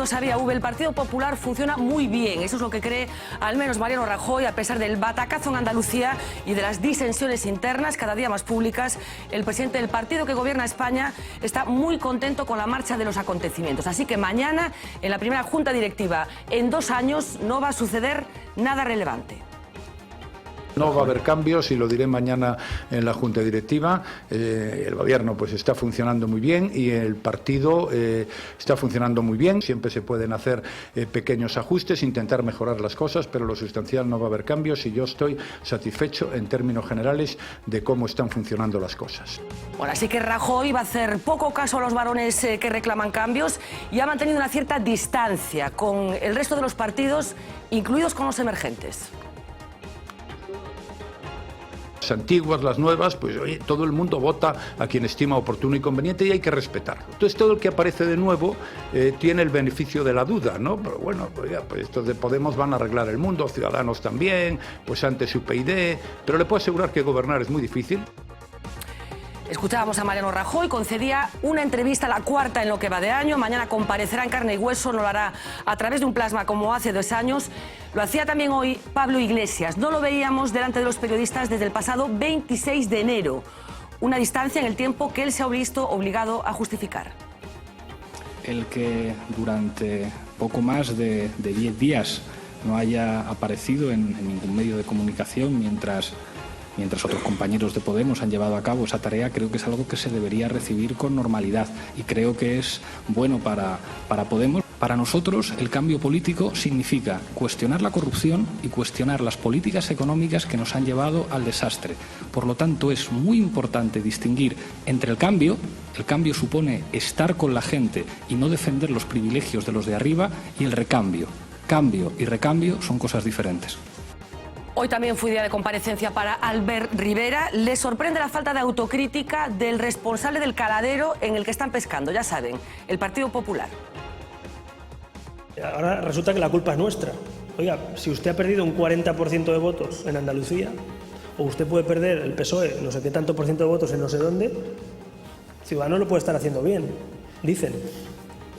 sabía V, el Partido Popular funciona muy bien. Eso es lo que cree al menos Mariano Rajoy, a pesar del batacazo en Andalucía y de las disensiones internas cada día más públicas. El presidente del partido que gobierna España está muy contento con la marcha de los acontecimientos. Así que mañana, en la primera junta directiva en 2 años, no va a suceder nada relevante. No va a haber cambios y lo diré mañana en la Junta Directiva. El Gobierno pues está funcionando muy bien y el partido está funcionando muy bien. Siempre se pueden hacer pequeños ajustes, intentar mejorar las cosas, pero lo sustancial no va a haber cambios y yo estoy satisfecho en términos generales de cómo están funcionando las cosas. Bueno, así que Rajoy va a hacer poco caso a los varones que reclaman cambios y ha mantenido una cierta distancia con el resto de los partidos, incluidos con los emergentes. Las antiguas, las nuevas, pues oye, todo el mundo vota a quien estima oportuno y conveniente y hay que respetarlo. Entonces todo el que aparece de nuevo tiene el beneficio de la duda, ¿no? Pero bueno, pues estos de Podemos van a arreglar el mundo, Ciudadanos también, pues antes UPyD, pero le puedo asegurar que gobernar es muy difícil. Escuchábamos a Mariano Rajoy, concedía una entrevista, la cuarta en lo que va de año. Mañana comparecerá en carne y hueso, no lo hará a través de un plasma como hace 2 años. Lo hacía también hoy Pablo Iglesias. No lo veíamos delante de los periodistas desde el pasado 26 de enero. Una distancia en el tiempo que él se ha visto obligado a justificar. El que durante poco más de 10 días no haya aparecido en ningún medio de comunicación mientras otros compañeros de Podemos han llevado a cabo esa tarea, creo que es algo que se debería recibir con normalidad y creo que es bueno para Podemos. Para nosotros, el cambio político significa cuestionar la corrupción y cuestionar las políticas económicas que nos han llevado al desastre. Por lo tanto, es muy importante distinguir entre el cambio supone estar con la gente y no defender los privilegios de los de arriba, y el recambio. Cambio y recambio son cosas diferentes. Hoy también fue día de comparecencia para Albert Rivera. Le sorprende la falta de autocrítica del responsable del caladero en el que están pescando, ya saben, el Partido Popular. Ahora resulta que la culpa es nuestra. Oiga, si usted ha perdido un 40% de votos en Andalucía, o usted puede perder el PSOE, no sé qué tanto por ciento de votos en no sé dónde, Ciudadanos lo puede estar haciendo bien, dicen,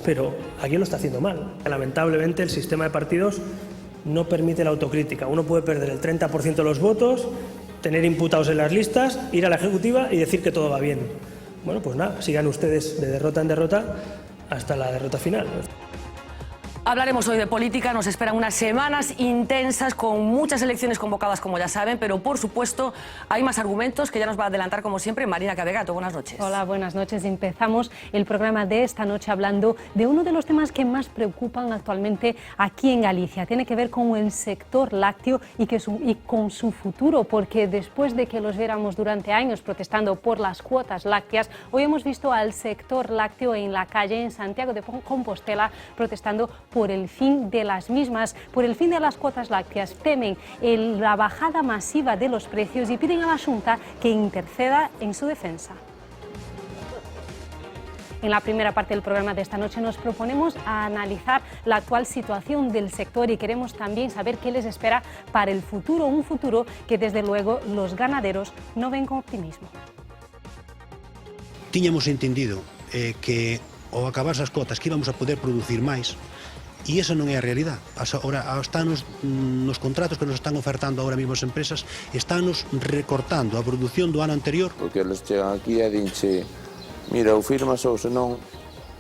pero aquí lo está haciendo mal. Lamentablemente el sistema de partidos no permite la autocrítica. Uno puede perder el 30% de los votos, tener imputados en las listas, ir a la ejecutiva y decir que todo va bien. Bueno, pues nada, sigan ustedes de derrota en derrota hasta la derrota final. Hablaremos hoy de política, nos esperan unas semanas intensas con muchas elecciones convocadas, como ya saben, pero por supuesto hay más argumentos que ya nos va a adelantar, como siempre, Marina Cabegato. Buenas noches. Hola, buenas noches. Empezamos el programa de esta noche hablando de uno de los temas que más preocupan actualmente aquí en Galicia. Tiene que ver con el sector lácteo y con su futuro, porque después de que los viéramos durante años protestando por las cuotas lácteas, hoy hemos visto al sector lácteo en la calle en Santiago de Compostela protestando por el fin de las mismas, por el fin de las cuotas lácteas. Temen la bajada masiva de los precios y piden a la Xunta que interceda en su defensa. En la primera parte del programa de esta noche nos proponemos analizar la actual situación del sector y queremos también saber qué les espera para el futuro, un futuro que desde luego los ganaderos no ven con optimismo. Tiñamos entendido que ao acabar as cotas que íbamos a poder producir máis, e esa non é a realidade. Ahora están nos contratos que nos están ofertando ahora mesmo as empresas, estánnos recortando a produción do ano anterior. Porque eles chegan aquí e dinche, mira, ou firmas ou senón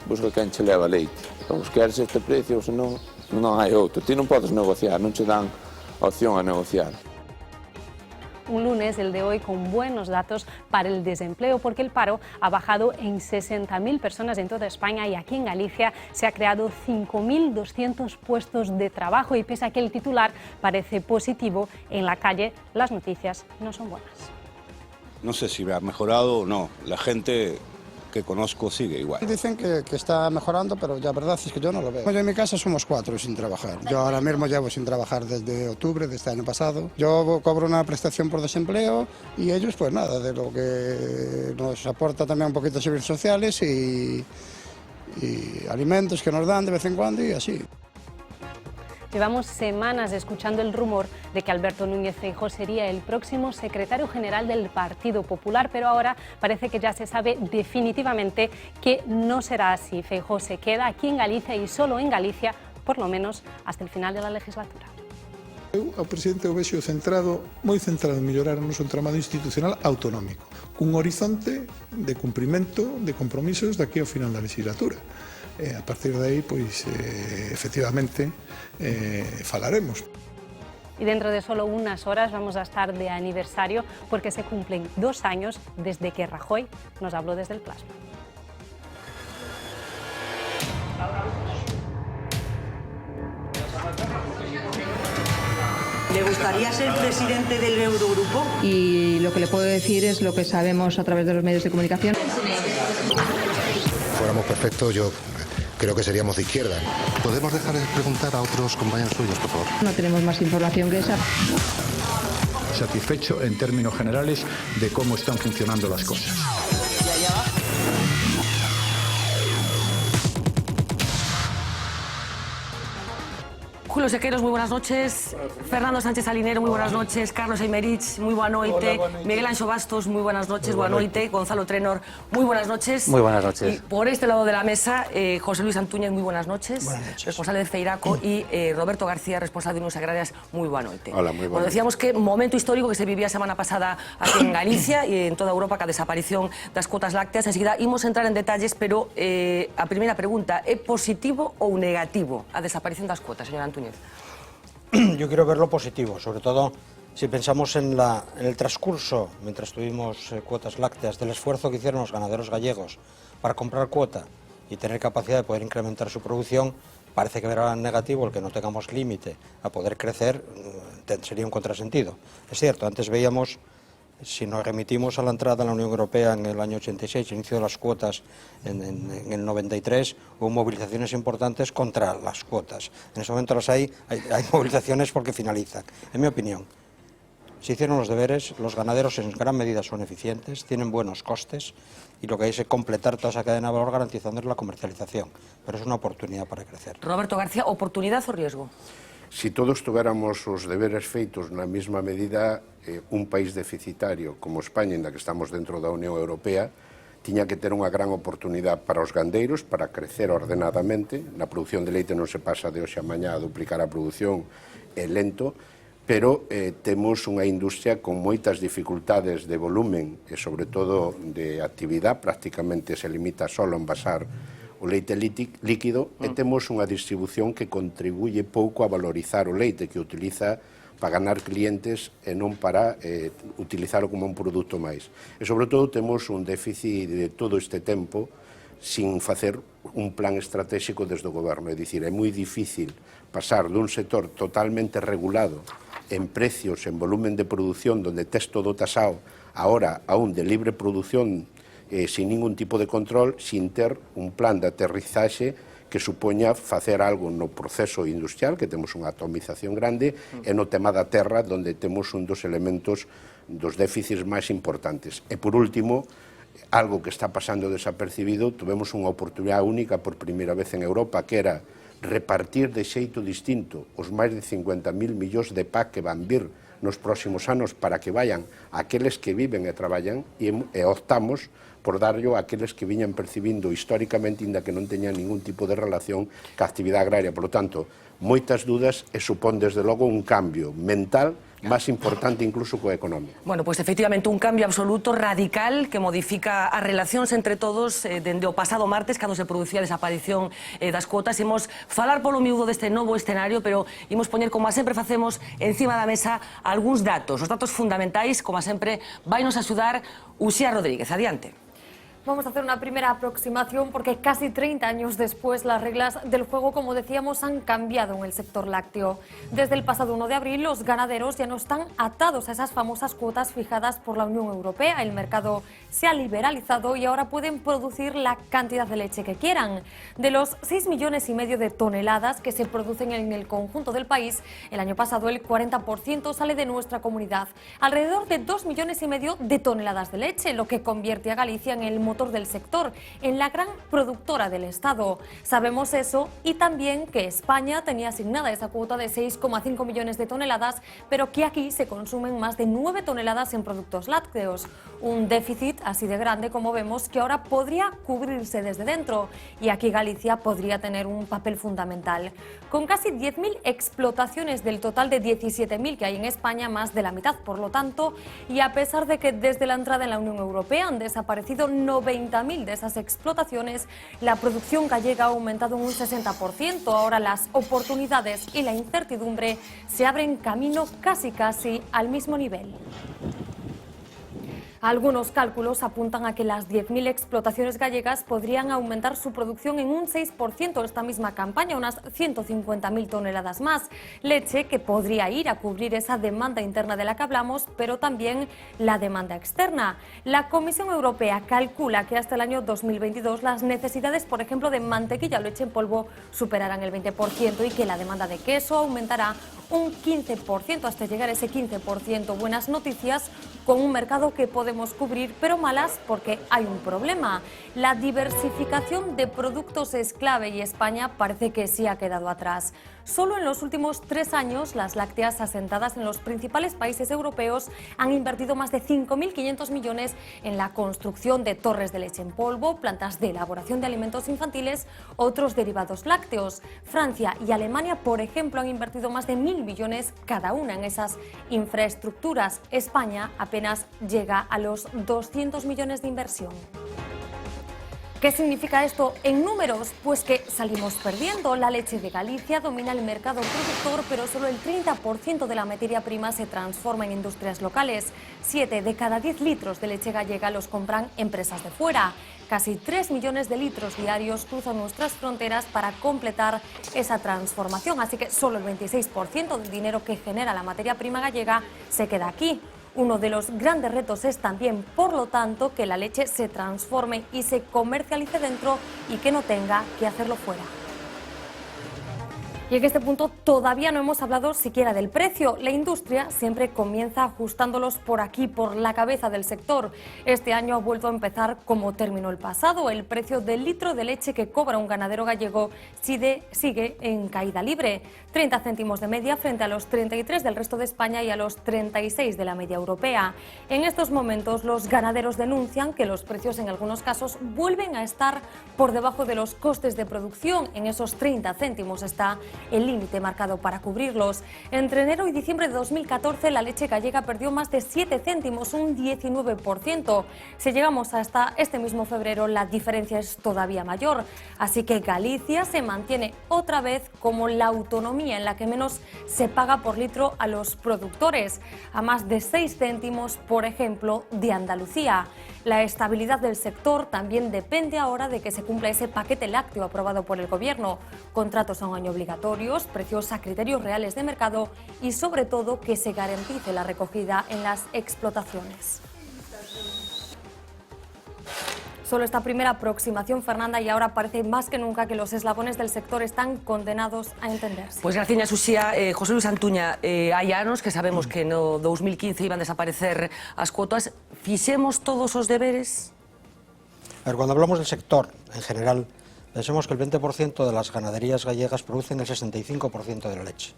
busca quen che leva leite. Ou queres este precio ou senón non hai outro. Ti non podes negociar, non che dan opción a negociar. Un lunes, el de hoy, con buenos datos para el desempleo, porque el paro ha bajado en 60.000 personas en toda España y aquí en Galicia se ha creado 5.200 puestos de trabajo y pese a que el titular parece positivo, en la calle las noticias no son buenas. No sé si ha mejorado o no, la gente que conozco sigue igual. Dicen que está mejorando, pero la verdad es que yo no lo veo. Yo en mi casa somos 4 sin trabajar. Yo ahora mismo llevo sin trabajar desde octubre de este año pasado. Yo cobro una prestación por desempleo y ellos pues nada, de lo que nos aporta también un poquito de servicios sociales y alimentos que nos dan de vez en cuando y así. Llevamos semanas escuchando el rumor de que Alberto Núñez Feijóo sería el próximo secretario general del Partido Popular, pero ahora parece que ya se sabe definitivamente que no será así. Feijóo se queda aquí en Galicia y solo en Galicia, por lo menos hasta el final de la legislatura. Eu ao presidente o vexo centrado, moi centrado en mellorar o noso entramado institucional autonómico, cun horizonte de cumprimento de compromisos daqui ao final da legislatura. A partir de aí, pois, efectivamente, falaremos. Y dentro de solo unas horas vamos a estar de aniversario porque se cumplen 2 años desde que Rajoy nos habló desde el plasma. ¿Le gustaría ser presidente del Eurogrupo? Y lo que le puedo decir es lo que sabemos a través de los medios de comunicación. Fuéramos perfectos, yo creo que seríamos de izquierda. ¿Podemos dejar de preguntar a otros compañeros suyos, por favor? No tenemos más información que esa. Satisfecho en términos generales de cómo están funcionando las cosas. Julio Sequeiros, muy buenas noches. Fernando Sánchez Salinero, muy buenas noches. Carlos Aymerich, muy buena noite. Miguel Anxo Bastos, muy buenas noches. Buena noite. Gonzalo Trenor, muy buenas noches. Muy buenas noches. Y por este lado de la mesa, José Luis Antúñez, muy buenas noches. Buenas noches. Responsable de Feiraco, y Roberto García, responsable de Unión Agrarias, muy buena noite. Hola, muy buenas. Bueno, decíamos que momento histórico que se vivía a semana pasada aquí en Galicia y en toda Europa, que a desaparición das cuotas lácteas. Enseguida imos entrar en detalles, pero a primeira pregunta, é positivo ou negativo a desaparición das cuotas, señor Antúñez? Yo quiero verlo positivo, sobre todo si pensamos en el transcurso, mientras tuvimos cuotas lácteas, del esfuerzo que hicieron los ganaderos gallegos para comprar cuota y tener capacidad de poder incrementar su producción. Parece que verá negativo el que no tengamos límite a poder crecer, sería un contrasentido. Es cierto, antes veíamos, si nos remitimos a la entrada a la Unión Europea en el año 86, inicio de las cuotas en el 93, hubo movilizaciones importantes contra las cuotas. En ese momento las hay movilizaciones porque finalizan. En mi opinión, se hicieron los deberes, los ganaderos en gran medida son eficientes, tienen buenos costes y lo que hay es completar toda esa cadena de valor garantizando la comercialización. Pero es una oportunidad para crecer. Roberto García, ¿oportunidad o riesgo? Si todos tuviéramos os deberes feitos na mesma medida, un país deficitario como España, en la que estamos dentro da Unión Europea, tiña que ter unha gran oportunidade para os gandeiros para crecer ordenadamente. Na produción de leite non se pasa de hoxe a mañá a duplicar a produción, é lento, pero temos unha industria con moitas dificultades de volumen e sobre todo de actividade, prácticamente se limita só a envasar o leite líquido, e temos unha distribución que contribuye pouco a valorizar o leite que utiliza para ganar clientes e non para utilizarlo como un produto máis. E sobre todo temos un déficit de todo este tempo sin facer un plan estratégico desde o goberno. É dicir, é moi difícil pasar dun sector totalmente regulado en precios, en volumen de produción, donde tes todo tasado, ahora a un de libre producción sin ningún tipo de control, sin ter un plan de aterrizaxe que supoña facer algo no proceso industrial, que temos unha atomización grande, e no tema da terra, onde temos un dos elementos dos déficits máis importantes. E por último, algo que está pasando desapercibido, tuvemos unha oportunidade única por primeira vez en Europa, que era repartir de xeito distinto os máis de 50.000 millóns de PAC que van vir nos próximos anos para que vayan aqueles que viven e traballan, e optamos por darlo a aqueles que viñan percibindo históricamente, inda que non teñan ningún tipo de relación ca actividade agraria. Por lo tanto, moitas dudas e supón desde logo un cambio mental máis importante incluso coa economía. Bueno, pues efectivamente un cambio absoluto, radical, que modifica as relacións entre todos dende o pasado martes, cando se producía a desaparición das cuotas. Imos falar polo miúdo deste novo escenario, pero imos poñer, como sempre facemos, encima da mesa algúns datos. Os datos fundamentais, como sempre, vai nos axudar Uxía Rodríguez. Adiante. Vamos a hacer una primera aproximación porque casi 30 años después las reglas del juego, como decíamos, han cambiado en el sector lácteo. Desde el pasado 1 de abril los ganaderos ya no están atados a esas famosas cuotas fijadas por la Unión Europea. El mercado se ha liberalizado y ahora pueden producir la cantidad de leche que quieran. De los 6,5 millones de toneladas que se producen en el conjunto del país, el año pasado el 40% sale de nuestra comunidad. Alrededor de 2,5 millones de toneladas de leche, lo que convierte a Galicia en el motor motor del sector, en la gran productora del Estado. Sabemos eso y también que España tenía asignada esa cuota de 6,5 millones de toneladas, pero que aquí se consumen más de 9 toneladas en productos lácteos. Un déficit así de grande, como vemos, que ahora podría cubrirse desde dentro, y aquí Galicia podría tener un papel fundamental. Con casi 10.000 explotaciones del total de 17.000 que hay en España, más de la mitad, por lo tanto, y a pesar de que desde la entrada en la Unión Europea han desaparecido 90.000 de esas explotaciones, la producción gallega ha aumentado en un 60%. Ahora las oportunidades y la incertidumbre se abren camino casi al mismo nivel. Algunos cálculos apuntan a que las 10.000 explotaciones gallegas podrían aumentar su producción en un 6% esta misma campaña, unas 150.000 toneladas más. Leche que podría ir a cubrir esa demanda interna de la que hablamos, pero también la demanda externa. La Comisión Europea calcula que hasta el año 2022 las necesidades, por ejemplo, de mantequilla o leche en polvo superarán el 20% y que la demanda de queso aumentará un 15% hasta llegar a ese 15%. Buenas noticias con un mercado que podemos cubrir, pero malas porque hay un problema. La diversificación de productos es clave y España parece que sí ha quedado atrás. Solo en los últimos 3 años, las lácteas asentadas en los principales países europeos han invertido más de 5.500 millones en la construcción de torres de leche en polvo, plantas de elaboración de alimentos infantiles, otros derivados lácteos. Francia y Alemania, por ejemplo, han invertido más de 1.000 millones cada una en esas infraestructuras. España apenas llega a los 200 millones de inversión. ¿Qué significa esto en números? Pues que salimos perdiendo. La leche de Galicia domina el mercado productor, pero solo el 30% de la materia prima se transforma en industrias locales. 7 de cada 10 litros de leche gallega los compran empresas de fuera. Casi 3 millones de litros diarios cruzan nuestras fronteras para completar esa transformación, así que solo el 26% del dinero que genera la materia prima gallega se queda aquí. Uno de los grandes retos es también, por lo tanto, que la leche se transforme y se comercialice dentro y que no tenga que hacerlo fuera. Y en este punto todavía no hemos hablado siquiera del precio. La industria siempre comienza ajustándolos por aquí, por la cabeza del sector. Este año ha vuelto a empezar como terminó el pasado. El precio del litro de leche que cobra un ganadero gallego sigue en caída libre. 30 céntimos de media frente a los 33 del resto de España y a los 36 de la media europea. En estos momentos los ganaderos denuncian que los precios en algunos casos vuelven a estar por debajo de los costes de producción. En esos 30 céntimos está el límite marcado para cubrirlos. Entre enero y diciembre de 2014 la leche gallega perdió más de 7 céntimos, un 19%. Si llegamos hasta este mismo febrero, la diferencia es todavía mayor. Así que Galicia se mantiene otra vez como la autonomía en la que menos se paga por litro a los productores, a más de 6 céntimos, por ejemplo, de Andalucía. La estabilidad del sector también depende ahora de que se cumpla ese paquete lácteo aprobado por el Gobierno. Contratos a un año obligatorios, precios a criterios reales de mercado y, sobre todo, que se garantice la recogida en las explotaciones. Solo esta primera aproximación, Fernanda, y ahora parece más que nunca que los eslabones del sector están condenados a entenderse. Pues gracias, Susia. José Luis Antuña, hai anos que sabemos que no 2015 iban a desaparecer as cuotas. Fixemos todos os deberes? A ver, cuando hablamos del sector en general, pensemos que el 20% de las ganaderías gallegas producen el 65% de la leche.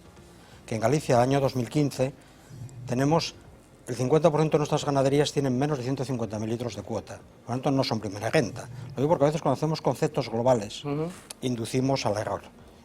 Que en Galicia, año 2015, tenemos el 50% de nuestras ganaderías tienen menos de 150.000 litros de cuota. Por lo tanto, no son primera renta. Lo digo porque a veces cuando hacemos conceptos globales, inducimos al error.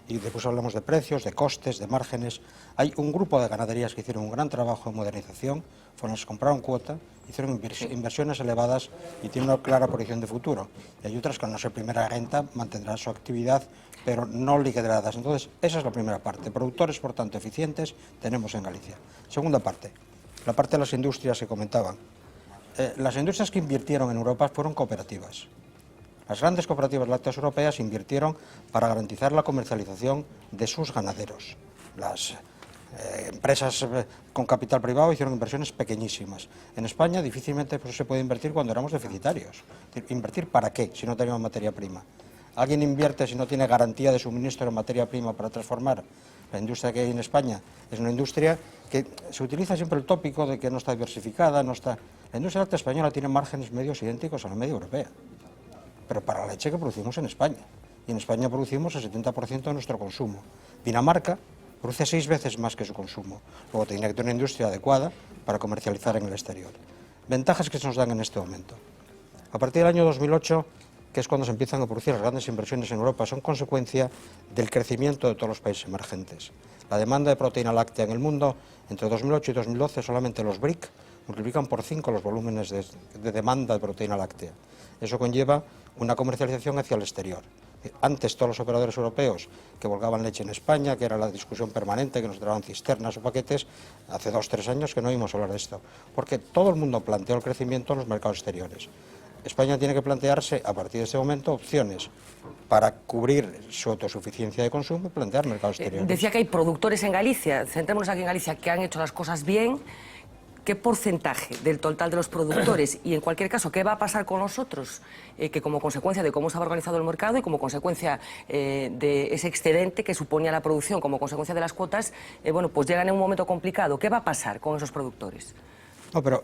Y después hablamos de precios, de costes, de márgenes. Hay un grupo de ganaderías que hicieron un gran trabajo de modernización, fueron las que compraron cuota, hicieron inversiones elevadas y tienen una clara proyección de futuro. Y hay otras que al no ser primera renta mantendrán su actividad, pero no lideradas. Entonces, esa es la primera parte. Productores, por tanto, eficientes tenemos en Galicia. Segunda parte, la parte de las industrias que comentaban. Las industrias que invirtieron en Europa fueron cooperativas. Las grandes cooperativas lácteas europeas invirtieron para garantizar la comercialización de sus ganaderos. Las empresas con capital privado hicieron inversiones pequeñísimas. En España difícilmente se puede invertir cuando éramos deficitarios. ¿Invertir para qué si no teníamos materia prima? ¿Alguien invierte si no tiene garantía de suministro de materia prima para transformar? La industria que hay en España es una industria que se utiliza siempre el tópico de que no está diversificada, no está. La industria láctea española tiene márgenes medios idénticos a la media europea. pero para la leche que producimos en España. Y en España producimos el 70% de nuestro consumo. Dinamarca produce 6 veces más que su consumo. Luego tendría que tener una industria adecuada para comercializar en el exterior. Ventajas que se nos dan en este momento. A partir del año 2008, que es cuando se empiezan a producir las grandes inversiones en Europa, son consecuencia del crecimiento de todos los países emergentes. La demanda de proteína láctea en el mundo, entre 2008 y 2012, solamente los BRIC multiplican por 5 los volúmenes de demanda de proteína láctea. Eso conlleva una comercialización hacia el exterior. Antes todos los operadores europeos que volcaban leche en España, que era la discusión permanente, que nos traían cisternas o paquetes, hace 2 o 3 años que no oímos hablar de esto, porque todo el mundo planteó el crecimiento en los mercados exteriores. España tiene que plantearse, a partir de ese momento, opciones para cubrir su autosuficiencia de consumo y plantear mercados exteriores. Decía que hay productores en Galicia, centrémonos aquí en Galicia, que han hecho las cosas bien. ¿Qué porcentaje del total de los productores? Y en cualquier caso, ¿qué va a pasar con nosotros? Que como consecuencia de cómo se ha organizado el mercado y como consecuencia de ese excedente que suponía la producción, como consecuencia de las cuotas, bueno, pues llegan en un momento complicado. ¿Qué va a pasar con esos productores? No, pero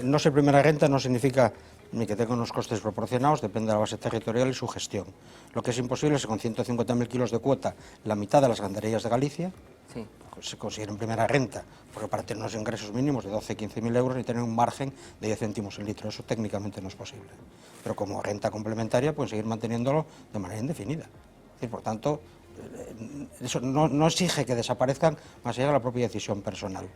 no ser primera renta no significa ni que tenga unos costes proporcionados, depende de la base territorial y su gestión. Lo que es imposible es que con 150.000 kilos de cuota, la mitad de las ganderías de Galicia se consideren primera renta, porque para tener unos ingresos mínimos de 12-15.000 euros y tener un margen de 10 céntimos el litro, eso técnicamente no es posible. Pero como renta complementaria pueden seguir manteniéndolo de manera indefinida. Y por tanto, eso no exige que desaparezcan más allá de la propia decisión personal.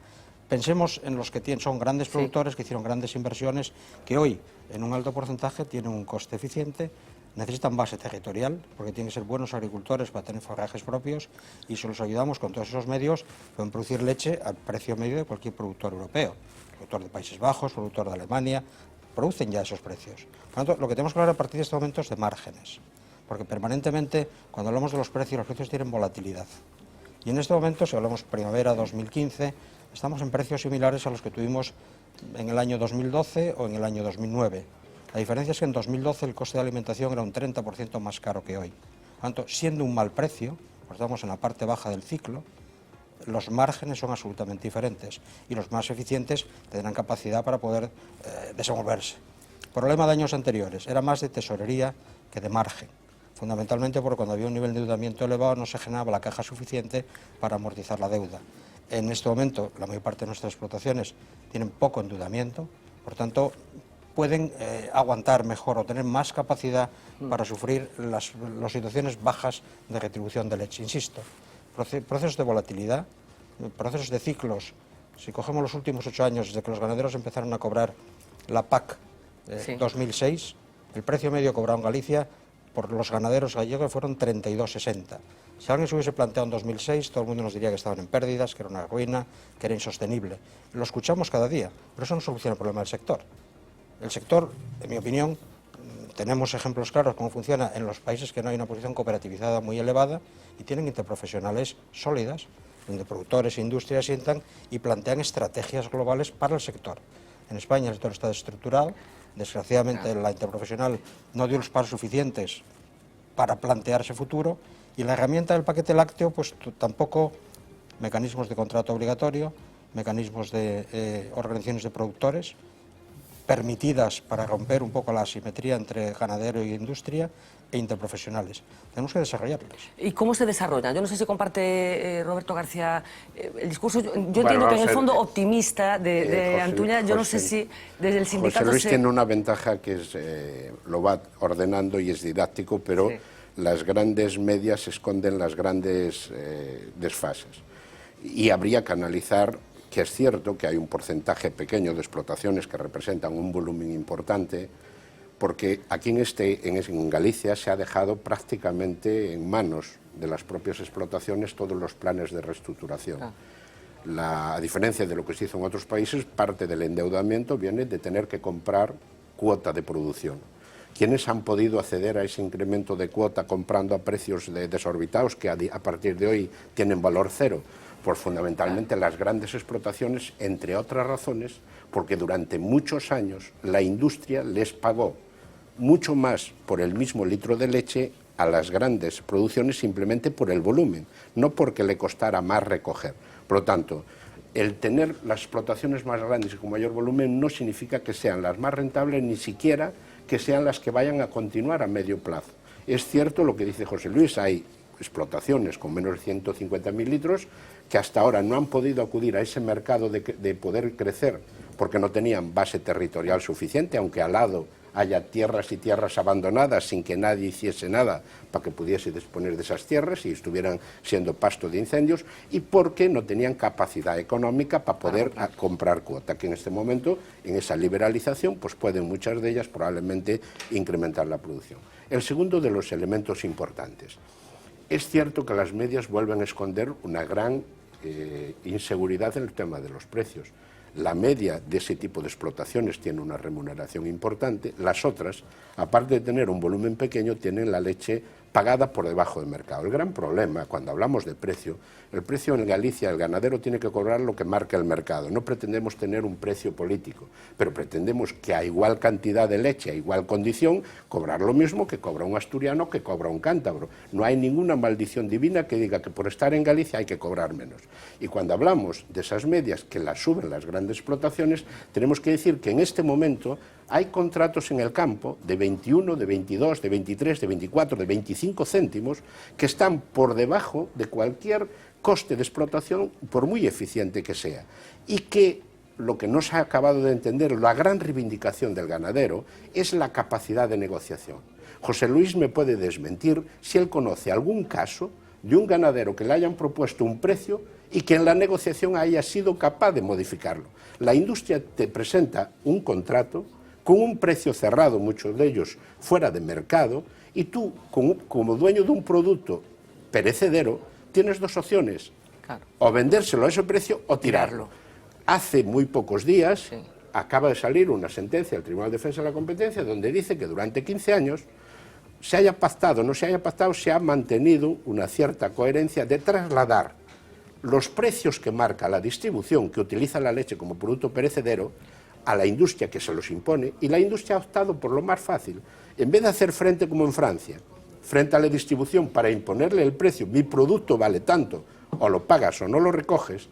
Pensemos en los que son grandes productores, que hicieron grandes inversiones, que hoy, en un alto porcentaje, tienen un coste eficiente, necesitan base territorial, porque tienen que ser buenos agricultores para tener forrajes propios, y si los ayudamos con todos esos medios, pueden producir leche al precio medio de cualquier productor europeo. Productor de Países Bajos, productor de Alemania, producen ya esos precios. Por lo tanto, lo que tenemos que hablar a partir de este momento es de márgenes, porque permanentemente, cuando hablamos de los precios tienen volatilidad. Y en este momento, si hablamos primavera 2015, estamos en precios similares a los que tuvimos en el año 2012 o en el año 2009. La diferencia es que en 2012 el coste de alimentación era un 30% más caro que hoy. Por tanto, siendo un mal precio, pues estamos en la parte baja del ciclo, los márgenes son absolutamente diferentes y los más eficientes tendrán capacidad para poder desenvolverse. El problema de años anteriores era más de tesorería que de margen, fundamentalmente porque cuando había un nivel de endeudamiento elevado no se generaba la caja suficiente para amortizar la deuda. En este momento, la mayor parte de nuestras explotaciones tienen poco endeudamiento, por tanto, pueden aguantar mejor o tener más capacidad para sufrir las situaciones bajas de retribución de leche. Insisto, procesos de volatilidad, procesos de ciclos. Si cogemos los últimos 8 años, desde que los ganaderos empezaron a cobrar la PAC 2006, el precio medio cobrado en Galicia por los ganaderos gallegos fueron 32,60. Si alguien se hubiese planteado en 2006, todo el mundo nos diría que estaban en pérdidas, que era una ruina, que era insostenible. Lo escuchamos cada día, pero eso no soluciona el problema del sector. El sector, en mi opinión, tenemos ejemplos claros de cómo funciona en los países que no hay una posición cooperativizada muy elevada y tienen interprofesionales sólidas, donde productores e industrias sientan y plantean estrategias globales para el sector. En España el sector está desestructurado, desgraciadamente la interprofesional no dio los pasos suficientes para plantearse futuro, y la herramienta del paquete lácteo, pues tampoco mecanismos de contrato obligatorio, mecanismos de organizaciones de productores, permitidas para romper un poco la asimetría entre ganadero y industria e interprofesionales. Tenemos que desarrollarlos. ¿Y cómo se desarrollan? Yo no sé si comparte Roberto García el discurso. Yo entiendo que en el fondo optimista de Antuña, yo no sé si desde el sindicato... José Luis tiene una ventaja que es, lo va ordenando y es didáctico, pero las grandes medias esconden las grandes desfases. Y habría que analizar que es cierto que hay un porcentaje pequeño de explotaciones que representan un volumen importante, porque aquí en Galicia se ha dejado prácticamente en manos de las propias explotaciones todos los planes de reestructuración. A diferencia de lo que se hizo en otros países, parte del endeudamiento viene de tener que comprar cuota de producción. ¿Quiénes han podido acceder a ese incremento de cuota comprando a precios desorbitados que a partir de hoy tienen valor cero? Pues fundamentalmente las grandes explotaciones, entre otras razones, porque durante muchos años la industria les pagó mucho más por el mismo litro de leche a las grandes producciones simplemente por el volumen, no porque le costara más recoger. Por lo tanto, el tener las explotaciones más grandes y con mayor volumen no significa que sean las más rentables, ni siquiera que sean las que vayan a continuar a medio plazo. Es cierto lo que dice José Luis, hay explotaciones con menos de 150.000 litros que hasta ahora no han podido acudir a ese mercado de poder crecer porque no tenían base territorial suficiente, aunque al lado haya tierras y tierras abandonadas sin que nadie hiciese nada para que pudiese disponer de esas tierras y estuvieran siendo pasto de incendios, y porque no tenían capacidad económica para poder comprar cuota, que en este momento, en esa liberalización, pues pueden muchas de ellas probablemente incrementar la producción. El segundo de los elementos importantes. Es cierto que las medias vuelven a esconder una gran inseguridad en el tema de los precios. La media de ese tipo de explotaciones tiene una remuneración importante, las otras, aparte de tener un volumen pequeño, tienen la leche pagada por debajo del mercado. El gran problema, cuando hablamos de precio, el precio en Galicia, el ganadero tiene que cobrar lo que marca el mercado. No pretendemos tener un precio político, pero pretendemos que a igual cantidad de leche, a igual condición, cobrar lo mismo que cobra un asturiano, que cobra un cántabro. No hay ninguna maldición divina que diga que por estar en Galicia hay que cobrar menos. Y cuando hablamos de esas medias que las suben las grandes explotaciones, tenemos que decir que en este momento hay contratos en el campo de 21, de 22, de 23, de 24, de 25 céntimos que están por debajo de cualquier coste de explotación, por muy eficiente que sea. Y que lo que no se ha acabado de entender, la gran reivindicación del ganadero, es la capacidad de negociación. José Luis me puede desmentir si él conoce algún caso de un ganadero que le hayan propuesto un precio y que en la negociación haya sido capaz de modificarlo. La industria te presenta un contrato con un precio cerrado, muchos de ellos fuera de mercado, y tú, como dueño de un producto perecedero, tienes dos opciones, o vendérselo a ese precio o tirarlo. Hace muy pocos días acaba de salir una sentencia del Tribunal de Defensa de la Competencia donde dice que durante 15 años, se haya pactado o no se haya pactado, se ha mantenido una cierta coherencia de trasladar los precios que marca la distribución que utiliza la leche como producto perecedero a la industria que se los impone, y la industria ha optado por lo más fácil. En vez de hacer frente como en Francia, frente a la distribución para imponerle el precio, mi producto vale tanto, o lo pagas o no lo recoges,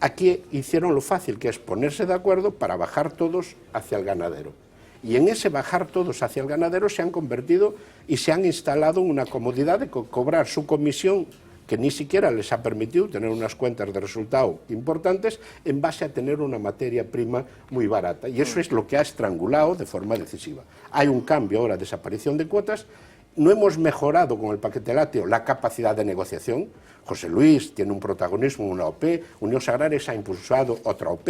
aquí hicieron lo fácil, que es ponerse de acuerdo para bajar todos hacia el ganadero. Y en ese bajar todos hacia el ganadero se han convertido y se han instalado en una comodidad de cobrar su comisión, que ni siquiera les ha permitido tener unas cuentas de resultado importantes en base a tener una materia prima muy barata. Y eso es lo que ha estrangulado de forma decisiva. Hay un cambio ahora, desaparición de cuotas. No hemos mejorado con el paquete lácteo la capacidad de negociación. José Luis tiene un protagonismo en una OP, Unión Agrarias ha impulsado otra OP,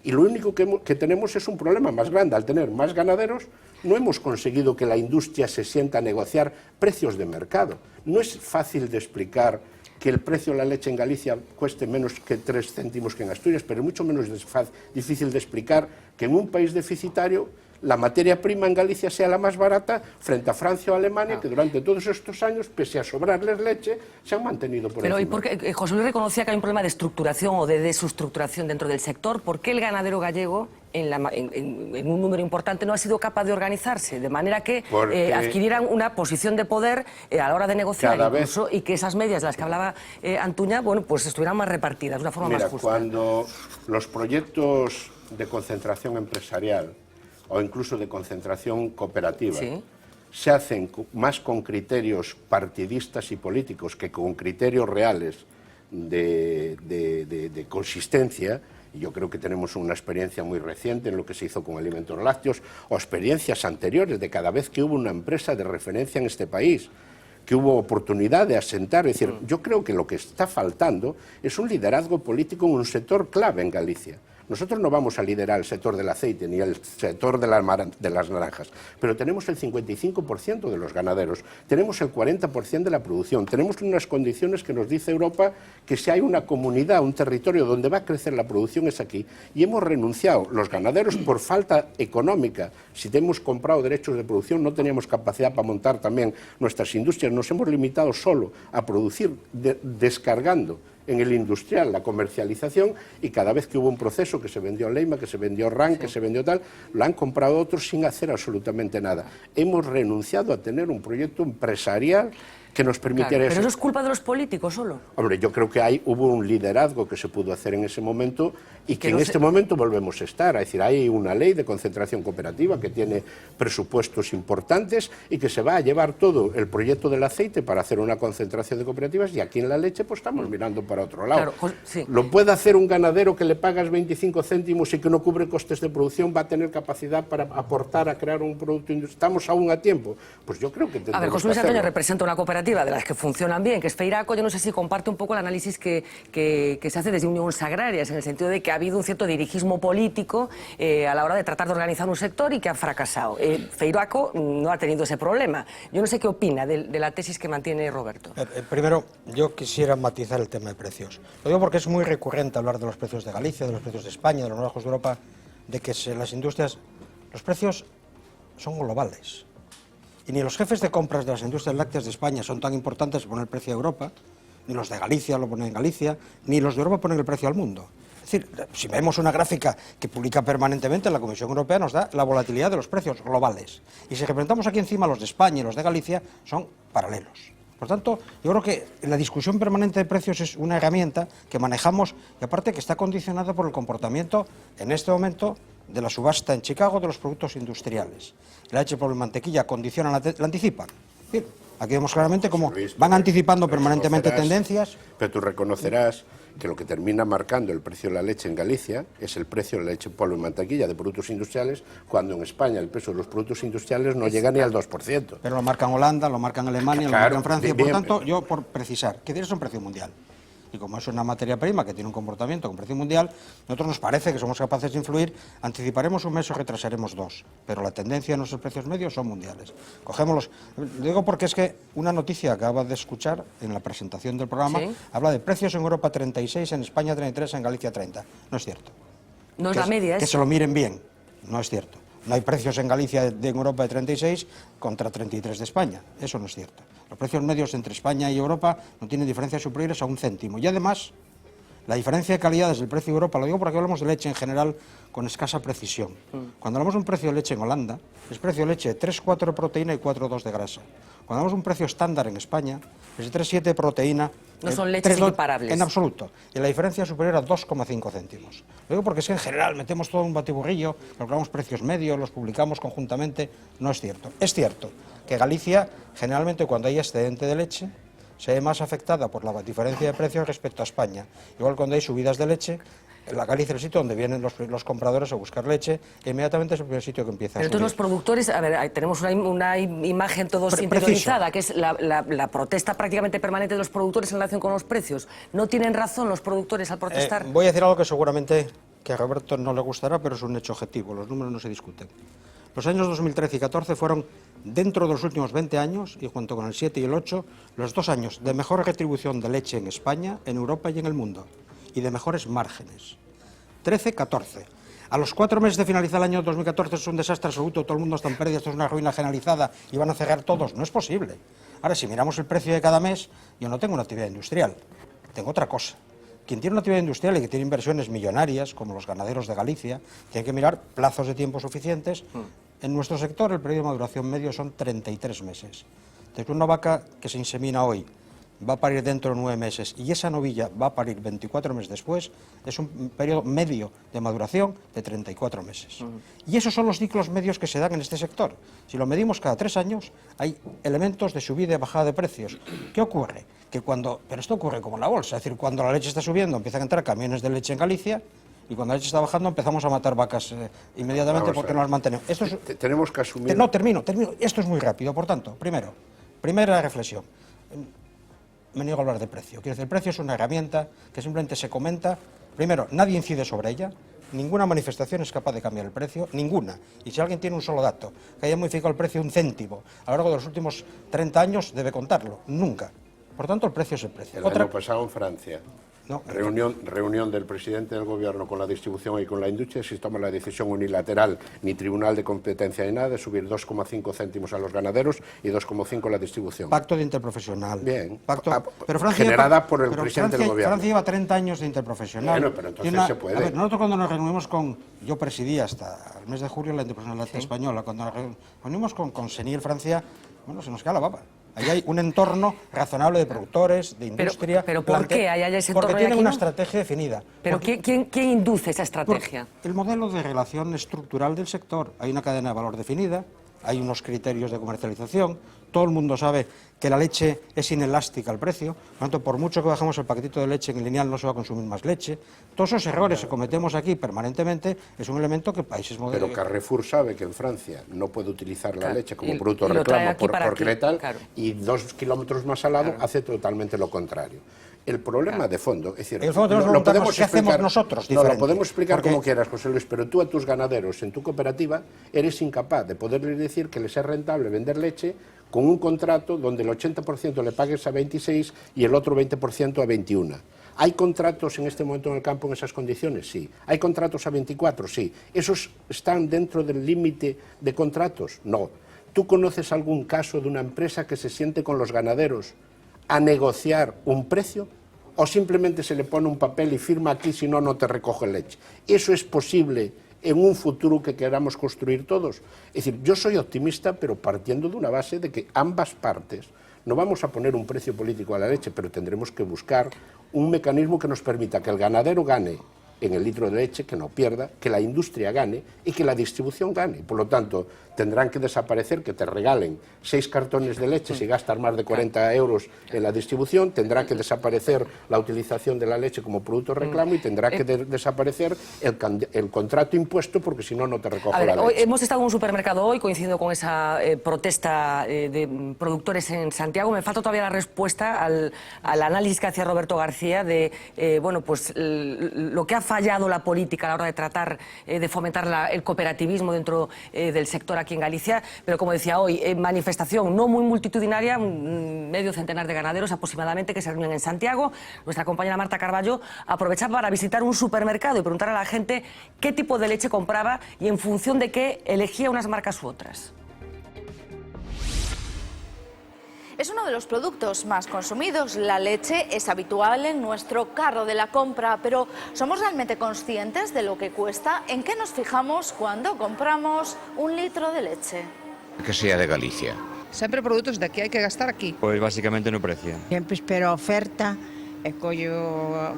y lo único que tenemos es un problema más grande. Al tener más ganaderos, no hemos conseguido que la industria se sienta a negociar precios de mercado. No es fácil de explicar que el precio de la leche en Galicia cueste menos que 3 céntimos que en Asturias, pero es mucho menos difícil de explicar que en un país deficitario la materia prima en Galicia sea la más barata frente a Francia o Alemania, que durante todos estos años, pese a sobrarles leche, se han mantenido por encima. Pero ¿y por qué José Luis reconocía que hay un problema de estructuración o de desestructuración dentro del sector? ¿Por qué el ganadero gallego, en un número importante, no ha sido capaz de organizarse de manera que adquirieran una posición de poder a la hora de negociar incluso, y que esas medias de las que hablaba Antuña, bueno, pues estuvieran más repartidas de una forma más justa? Cuando los proyectos de concentración empresarial o incluso de concentración cooperativa, se hacen más con criterios partidistas y políticos que con criterios reales de consistencia. Y yo creo que tenemos una experiencia muy reciente en lo que se hizo con alimentos lácteos, o experiencias anteriores de cada vez que hubo una empresa de referencia en este país, que hubo oportunidad de asentar. Es decir, yo creo que lo que está faltando es un liderazgo político en un sector clave en Galicia. Nosotros no vamos a liderar el sector del aceite ni el sector de las naranjas, pero tenemos el 55% de los ganaderos, tenemos el 40% de la producción, tenemos unas condiciones que nos dice Europa que si hay una comunidad, un territorio donde va a crecer la producción es aquí, y hemos renunciado. Los ganaderos, por falta económica, si hemos comprado derechos de producción, no teníamos capacidad para montar también nuestras industrias, nos hemos limitado solo a producir descargando en el industrial la comercialización, y cada vez que hubo un proceso, que se vendió Leima, que se vendió RAN, que se vendió tal, lo han comprado otros sin hacer absolutamente nada. Hemos renunciado a tener un proyecto empresarial que nos permitiera Claro, eso. pero eso es culpa de los políticos solo. Hombre, yo creo que hubo un liderazgo que se pudo hacer en ese momento y que en no este se- momento volvemos a estar. Es decir, hay una ley de concentración cooperativa que tiene presupuestos importantes y que se va a llevar todo el proyecto del aceite para hacer una concentración de cooperativas, y aquí en la leche pues estamos mirando para otro lado. Claro, sí. Lo puede hacer un ganadero que le pagas 25 céntimos y que no cubre costes de producción, va a tener capacidad para aportar a crear un producto industrial. ¿Estamos aún a tiempo? Pues yo creo que tendremos A ver, José Luis que Antonio hacerlo. representa una cooperativa de las que funcionan bien, que es Feiraco. Yo no sé si comparte un poco el análisis que se hace desde Unións Agrarias, en el sentido de que ha habido un cierto dirigismo político a la hora de tratar de organizar un sector y que ha fracasado. Feiraco no ha tenido ese problema. Yo no sé qué opina de la tesis que mantiene Roberto. Primero, yo quisiera matizar el tema de precios. Lo digo porque es muy recurrente hablar de los precios de Galicia, de los precios de España, de los bajos de Europa, de que las industrias, los precios son globales. Y ni los jefes de compras de las industrias lácteas de España son tan importantes para poner el precio a Europa, ni los de Galicia lo ponen en Galicia, ni los de Europa ponen el precio al mundo. Es decir, si vemos una gráfica que publica permanentemente la Comisión Europea, nos da la volatilidad de los precios globales. Y si representamos aquí encima los de España y los de Galicia, son paralelos. Por tanto, yo creo que la discusión permanente de precios es una herramienta que manejamos y aparte que está condicionada por el comportamiento, en este momento, de la subasta en Chicago de los productos industriales. La leche, polvo y mantequilla condicionan, la anticipan. Bien, aquí vemos claramente cómo van anticipando permanentemente tendencias. Pero tú reconocerás que lo que termina marcando el precio de la leche en Galicia es el precio de la leche, polvo y mantequilla de productos industriales, cuando en España el peso de los productos industriales no llega ni al 2%. Pero lo marcan Holanda, lo marcan Alemania, Claro, lo marcan Francia. bien, Por tanto, yo por precisar, que tienes un precio mundial. Y como es una materia prima que tiene un comportamiento con precio mundial, nosotros nos parece que somos capaces de influir, anticiparemos un mes o retrasaremos dos, pero la tendencia de nuestros precios medios son mundiales. Cogémoslos. Lo digo porque es que una noticia que acabas de escuchar en la presentación del programa ¿Sí? habla de precios en Europa 36, en España 33, en Galicia 30. No es cierto. No es la media, Que es. se lo miren bien. No es cierto. No hay precios en Galicia en Europa de 36 contra 33 de España. Eso no es cierto. Los precios medios entre España y Europa no tienen diferencias superiores a un céntimo. Y además, la diferencia de calidades del precio de Europa, lo digo porque hablamos de leche en general con escasa precisión. Cuando hablamos de un precio de leche en Holanda, es precio de leche de 3,4 de proteína y 4,2 de grasa. Cuando hablamos de un precio estándar en España, es de 3,7 de proteína. No son leches 3,2 equiparables. En absoluto. Y la diferencia es superior a 2,5 céntimos. Lo digo porque es que en general metemos todo en un batiburrillo, calculamos precios medios, los publicamos conjuntamente. No es cierto. Es cierto que Galicia, generalmente cuando hay excedente de leche, se ve más afectada por la diferencia de precios respecto a España. Igual cuando hay subidas de leche, la Galicia es el sitio donde vienen los compradores a buscar leche, e inmediatamente es el primer sitio que empieza a Pero subir. entonces los productores, a ver, ahí tenemos una imagen todos Preciso. interiorizada, que es la protesta prácticamente permanente de los productores en relación con los precios. ¿No tienen razón los productores al protestar? Voy a decir algo que seguramente que a Roberto no le gustará, pero es un hecho objetivo, los números no se discuten. Los años 2013 y 2014 fueron, dentro de los últimos 20 años, y junto con el 7 y el 8, los 2 años de mejor retribución de leche en España, en Europa y en el mundo, y de mejores márgenes. 13-14. A los 4 meses de finalizar el año 2014 es un desastre absoluto, todo el mundo está en pérdida, esto es una ruina generalizada y van a cerrar todos. No es posible. Ahora, si miramos el precio de cada mes, yo no tengo una actividad industrial, tengo otra cosa. Quien tiene una actividad industrial y que tiene inversiones millonarias, como los ganaderos de Galicia, tiene que mirar plazos de tiempo suficientes. En nuestro sector el periodo de maduración medio son 33 meses. Entonces, una vaca que se insemina hoy va a parir dentro de 9 meses y esa novilla va a parir 24 meses después, es un periodo medio de maduración de 34 meses. Y esos son los ciclos medios que se dan en este sector. Si lo medimos cada 3 años, hay elementos de subida y bajada de precios. ¿Qué ocurre? Que pero esto ocurre como en la bolsa, es decir, cuando la leche está subiendo empiezan a entrar camiones de leche en Galicia y cuando la leche está bajando empezamos a matar vacas inmediatamente porque no las mantenemos. Esto es, tenemos que asumir... No, termino. Esto es muy rápido, por tanto, primera reflexión. Me niego a hablar de precio. Quiero decir, el precio es una herramienta que simplemente se comenta. Primero, nadie incide sobre ella. Ninguna manifestación es capaz de cambiar el precio, ninguna. Y si alguien tiene un solo dato, que haya modificado el precio un céntimo a lo largo de los últimos 30 años, debe contarlo. Nunca. Por tanto, el precio es el precio. El año pasado en Francia, no, reunión del presidente del gobierno con la distribución y con la industria, si toma la decisión unilateral, ni tribunal de competencia ni nada, de subir 2,5 céntimos a los ganaderos y 2,5 a la distribución. Pacto de interprofesional. Bien. Pero Francia generada por el presidente del gobierno. Francia lleva 30 años de interprofesional. Bueno, pero entonces se puede. A ver, nosotros cuando nos reunimos yo presidí hasta el mes de julio la interprofesional española, cuando nos reunimos con Seniel Francia, bueno, se nos cae la baba. Ahí hay un entorno razonable de productores, de industria. ¿Pero por qué hay ese entorno? Porque tienen aquí una no? estrategia definida. ¿Pero quién induce esa estrategia? El modelo de relación estructural del sector. Hay una cadena de valor definida, hay unos criterios de comercialización, todo el mundo sabe que la leche es inelástica al precio, por lo tanto, por mucho que bajemos el paquetito de leche en el lineal no se va a consumir más leche. Todos esos errores que cometemos aquí permanentemente es un elemento que países modernos... Pero Carrefour sabe que en Francia no puede utilizar la leche como producto y de lo trae reclamo aquí para porque aquí, tal, claro. y 2 kilómetros más al lado hace totalmente lo contrario. El problema de fondo, es decir, El fondo lo podemos ¿qué hacemos explicar, nosotros no, lo diferente? podemos explicar Porque- como quieras, José Luis, pero tú a tus ganaderos en tu cooperativa eres incapaz de poderles decir que les es rentable vender leche con un contrato donde el 80% le pagues a 26 y el otro 20% a 21. ¿Hay contratos en este momento en el campo en esas condiciones? Sí. ¿Hay contratos a 24? Sí. ¿Esos están dentro del límite de contratos? No. ¿Tú conoces algún caso de una empresa que se siente con los ganaderos a negociar un precio? ¿O simplemente se le pone un papel y firma aquí, si no, no te recoge leche? ¿Eso es posible en un futuro que queramos construir todos? Es decir, yo soy optimista, pero partiendo de una base de que ambas partes no vamos a poner un precio político a la leche, pero tendremos que buscar un mecanismo que nos permita que el ganadero gane en el litro de leche, que no pierda, que la industria gane y que la distribución gane. Por lo tanto, tendrán que desaparecer, que te regalen 6 cartones de leche si gastas más de 40 euros en la distribución, tendrá que desaparecer la utilización de la leche como producto de reclamo y tendrá que desaparecer el contrato impuesto, porque si no, no te recoge la Hoy leche. hemos estado en un supermercado hoy, coincidiendo con esa protesta de productores en Santiago. Me falta todavía la respuesta al análisis que hacía Roberto García de lo que ha fallado la política a la hora de tratar de fomentar el cooperativismo dentro del sector aquí en Galicia, pero como decía hoy, manifestación no muy multitudinaria, medio centenar de ganaderos aproximadamente que se reúnen en Santiago. Nuestra compañera Marta Carballo aprovechaba para visitar un supermercado y preguntar a la gente qué tipo de leche compraba y en función de qué elegía unas marcas u otras. Es uno de los productos más consumidos. La leche es habitual en nuestro carro de la compra, pero ¿somos realmente conscientes de lo que cuesta? ¿En qué nos fijamos cuando compramos un litro de leche? Que sea de Galicia. Sempre produtos de aquí, hai que gastar aquí. Pois basicamente no precio. Sempre espero a oferta e collo a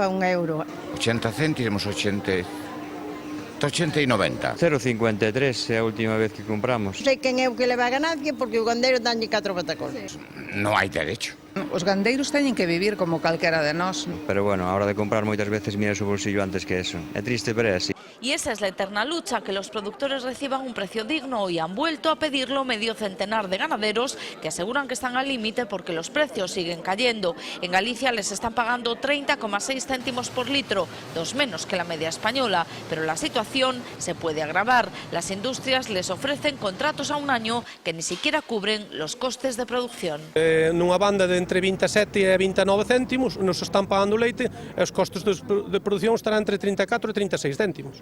€1. 80 céntimos, 80 e 90. 0,53 é a última vez que compramos. Non sei quen é o que leva a ganancia porque o gandeiro danlle 4 patacóns. Non hai derecho. Os gandeiros teñen que vivir como calquera de nós. Pero bueno, a hora de comprar moitas veces mira o bolsillo antes que eso. É triste, pero é así. Y esa es la eterna lucha, que los productores reciban un precio digno, y han vuelto a pedirlo medio centenar de ganaderos que aseguran que están al límite porque los precios siguen cayendo. En Galicia les están pagando 30,6 céntimos por litro, 2 menos que la media española, pero la situación se puede agravar. Las industrias les ofrecen contratos a un año que ni siquiera cubren los costes de producción. Nunha banda de entre 27 e 29 céntimos nos están pagando leite e os costos de produción estarán entre 34 e 36 céntimos.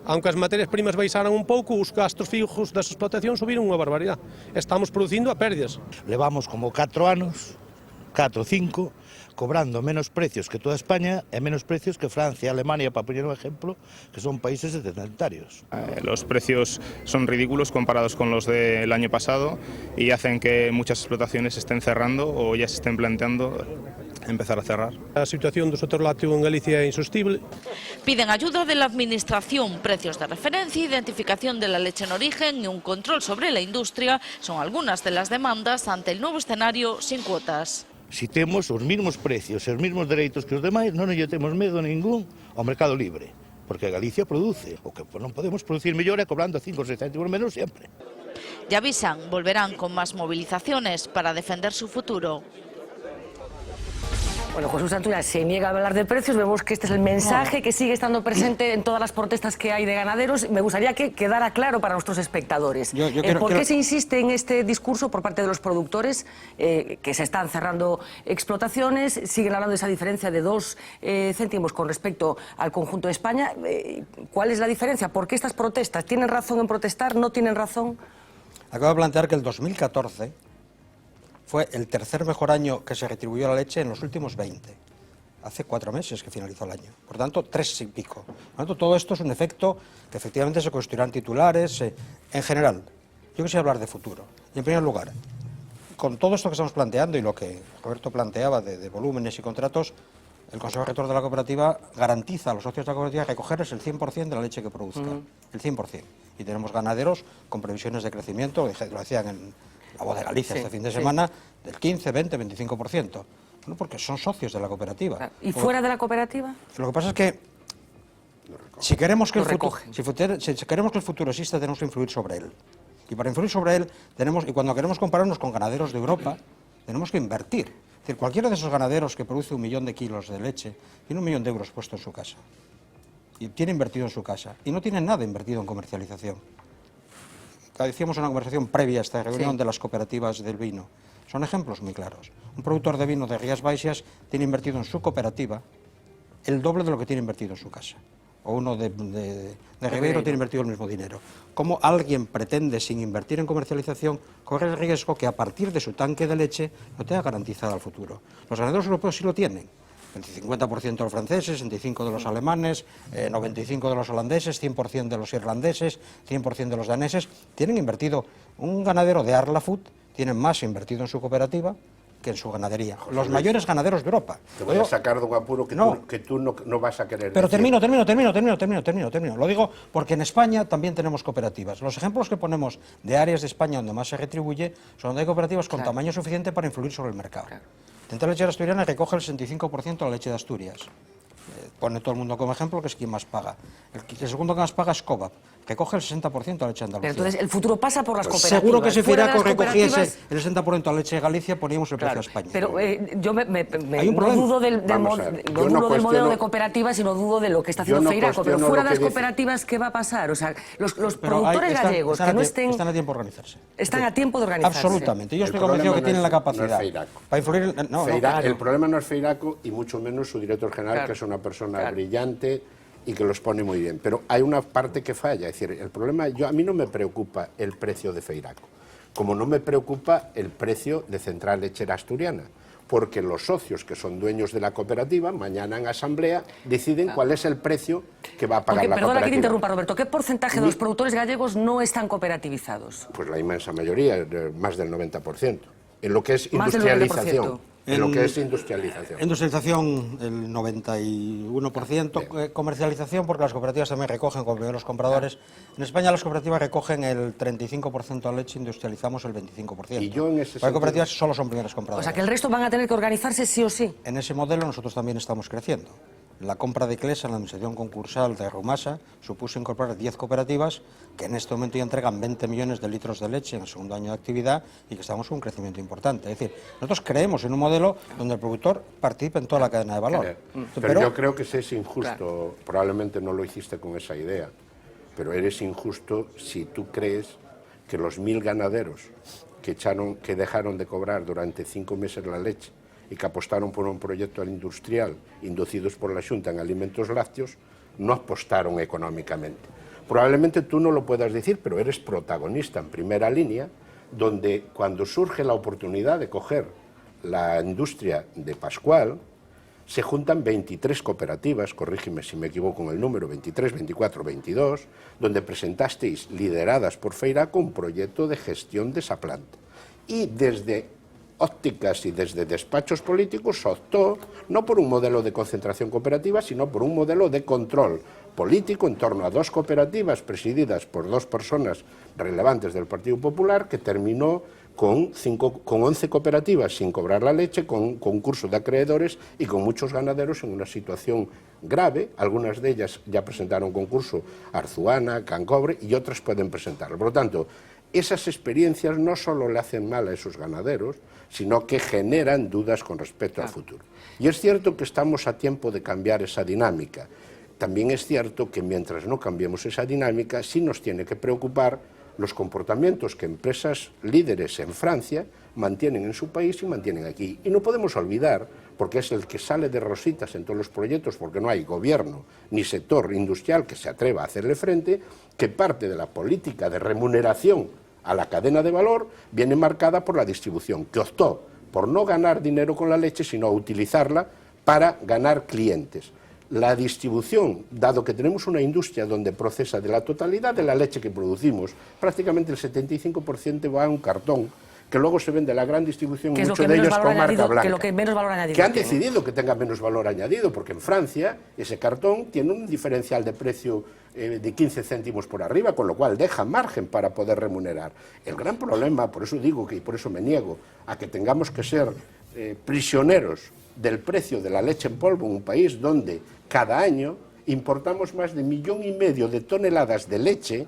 Aunque as materias primas baixaran un pouco, os gastos fijos das explotacións subiron unha barbaridade. Estamos producindo a pérdidas. Levamos como 4 anos, 4 ou 5, cobrando menos precios que toda España e menos precios que Francia, Alemania, para poner un ejemplo, que son países sedentarios. Los precios son ridículos comparados con los del año pasado y hacen que muchas explotaciones estén cerrando o ya se estén planteando empezar a cerrar. A situación do sector lácteo en Galicia é insostible. Piden ayuda de la administración, precios de referencia, identificación de la leche en origen y un control sobre la industria son algunas de las demandas ante el nuevo escenario sin cuotas. Si temos os mesmos precios e os mesmos dereitos que os demais, non lle temos medo ningún ao mercado libre, porque Galicia produce, o que non podemos producir mellor é cobrando 5 ou 6 céntimos menos sempre. Ya avisan, volverán con más movilizaciones para defender su futuro. Bueno, Jesús Antuna se niega a hablar de precios. Vemos que este es el mensaje que sigue estando presente en todas las protestas que hay de ganaderos. Me gustaría que quedara claro para nuestros espectadores. ¿Por qué se insiste en este discurso por parte de los productores que se están cerrando explotaciones? Siguen hablando de esa diferencia de 2 céntimos con respecto al conjunto de España. ¿Cuál es la diferencia? ¿Por qué estas protestas? ¿Tienen razón en protestar? ¿No tienen razón? Acabo de plantear que el 2014... fue el tercer mejor año que se retribuyó la leche en los últimos 20. Hace 4 meses que finalizó el año. Por tanto, 3 y pico. Por tanto, todo esto es un efecto que efectivamente se construirán titulares. En general, yo quisiera hablar de futuro. Y en primer lugar, con todo esto que estamos planteando y lo que Roberto planteaba de volúmenes y contratos, el Consejo Rector de la Cooperativa garantiza a los socios de la cooperativa recogerles el 100% de la leche que produzcan, el 100%. Y tenemos ganaderos con previsiones de crecimiento, lo decían en la Voz de Galicia este fin de semana, del 15, 20, 25%. Bueno, porque son socios de la cooperativa. ¿Y fuera de la cooperativa? Lo que pasa es que si queremos que el futuro exista, tenemos que influir sobre él. Y para influir sobre él, y cuando queremos compararnos con ganaderos de Europa, tenemos que invertir. Es decir, cualquiera de esos ganaderos que produce 1 millón de kilos de leche tiene 1 millón de euros puesto en su casa. Y tiene invertido en su casa. Y no tiene nada invertido en comercialización. Decíamos en una conversación previa a esta reunión de las cooperativas del vino. Son ejemplos muy claros. Un productor de vino de Rías Baixas tiene invertido en su cooperativa el doble de lo que tiene invertido en su casa. O uno de Ribeiro tiene invertido el mismo dinero. ¿Cómo alguien pretende, sin invertir en comercialización, correr el riesgo que a partir de su tanque de leche no tenga garantizado el futuro? Los ganaderos europeos sí lo tienen. El 50% de los franceses, 65% de los alemanes, 95% de los holandeses, 100% de los irlandeses, 100% de los daneses. Tienen invertido. Un ganadero de Arla Food tiene más invertido en su cooperativa que en su ganadería. Los mayores ganaderos de Europa. Te voy a sacar de un apuro que tú no vas a querer Pero decir. termino. Lo digo porque en España también tenemos cooperativas. Los ejemplos que ponemos de áreas de España donde más se retribuye son donde hay cooperativas con tamaño suficiente para influir sobre el mercado. Central Lechera Asturiana recoge el 65% de la leche de Asturias. Pone todo el mundo como ejemplo, que es quien más paga. El segundo que más paga es Cobap, recoge el 60% de la leche de Andalucía. Pero entonces el futuro pasa por las cooperativas. Seguro que si Firaco recogiese el 60% de la leche de Galicia, poníamos el precio a España. Pero yo no dudo del modelo de cooperativas, sino dudo de lo que está haciendo Feiraco. Pero fuera de las cooperativas, ¿qué va a pasar? O sea, los productores gallegos que no estén... Están a tiempo de organizarse. Están a tiempo de organizarse. Absolutamente. Yo estoy convencido que tienen la capacidad para influir... El problema no es Feiraco y mucho menos su director general, que es una persona brillante y que los pone muy bien. Pero hay una parte que falla. Es decir, el problema, a mí no me preocupa el precio de Feiraco, como no me preocupa el precio de Central Lechera Asturiana, porque los socios que son dueños de la cooperativa, mañana en asamblea, deciden cuál es el precio que va a pagar la cooperativa. Perdona que te interrumpa, Roberto. ¿Qué porcentaje de los productores gallegos no están cooperativizados? Pues la inmensa mayoría, más del 90%. En lo que es industrialización. En lo que es industrialización. Industrialización, el 91%. Comercialización, porque las cooperativas también recogen como primeros compradores. En España las cooperativas recogen el 35% de leche, industrializamos el 25%. Y yo en ese Las cooperativas solo son primeros compradores. O sea, que el resto van a tener que organizarse sí o sí. En ese modelo nosotros también estamos creciendo. La compra de Clesa en la administración concursal de Rumasa supuso incorporar 10 cooperativas que en este momento ya entregan 20 millones de litros de leche en el segundo año de actividad y que estamos con un crecimiento importante. Es decir, nosotros creemos en un modelo donde el productor participe en toda la cadena de valor. Pero yo creo que ese es injusto. Probablemente no lo hiciste con esa idea, pero eres injusto si tú crees que los 1000 ganaderos que dejaron de cobrar durante 5 meses la leche y que apostaron por un proyecto industrial inducidos por la Xunta en alimentos lácteos, no apostaron económicamente. Probablemente tú no lo puedas decir, pero eres protagonista en primera línea, donde cuando surge la oportunidad de coger la industria de Pascual, se juntan 23 cooperativas, corrígeme si me equivoco en el número, 23, 24, 22, donde presentasteis, lideradas por Feiraco, un proyecto de gestión de esa planta. Y desde ópticas y desde despachos políticos se optó no por un modelo de concentración cooperativa, sino por un modelo de control político en torno a 2 cooperativas presididas por 2 personas relevantes del Partido Popular, que terminó con 11 cooperativas sin cobrar la leche, con concurso de acreedores y con muchos ganaderos en una situación grave. Algunas de ellas ya presentaron concurso, Arzuana, Cancobre, y otras pueden presentarlo. Por lo tanto, esas experiencias no solo le hacen mal a esos ganaderos, sino que generan dudas con respecto al futuro. Y es cierto que estamos a tiempo de cambiar esa dinámica. También es cierto que mientras no cambiemos esa dinámica, sí nos tiene que preocupar los comportamientos que empresas líderes en Francia mantienen en su país y mantienen aquí. Y no podemos olvidar, porque es el que sale de rositas en todos los proyectos, porque no hay gobierno ni sector industrial que se atreva a hacerle frente, que parte de la política de remuneración a la cadena de valor viene marcada por la distribución, que optó por no ganar dinero con la leche, sino utilizarla para ganar clientes. La distribución, dado que tenemos una industria donde procesa de la totalidad de la leche que producimos, prácticamente el 75% va a un cartón que luego se vende la gran distribución, que es muchos de ellos con marca blanca. Que lo que menos valor añadido que han tiene. decidido que tenga menos valor añadido, porque en Francia ese cartón tiene un diferencial de precio de 15 céntimos por arriba, con lo cual deja margen para poder remunerar. El gran problema, por eso digo que y por eso me niego a que tengamos que ser prisioneros del precio de la leche en polvo en un país donde cada año importamos más de 1,5 millones de toneladas de leche,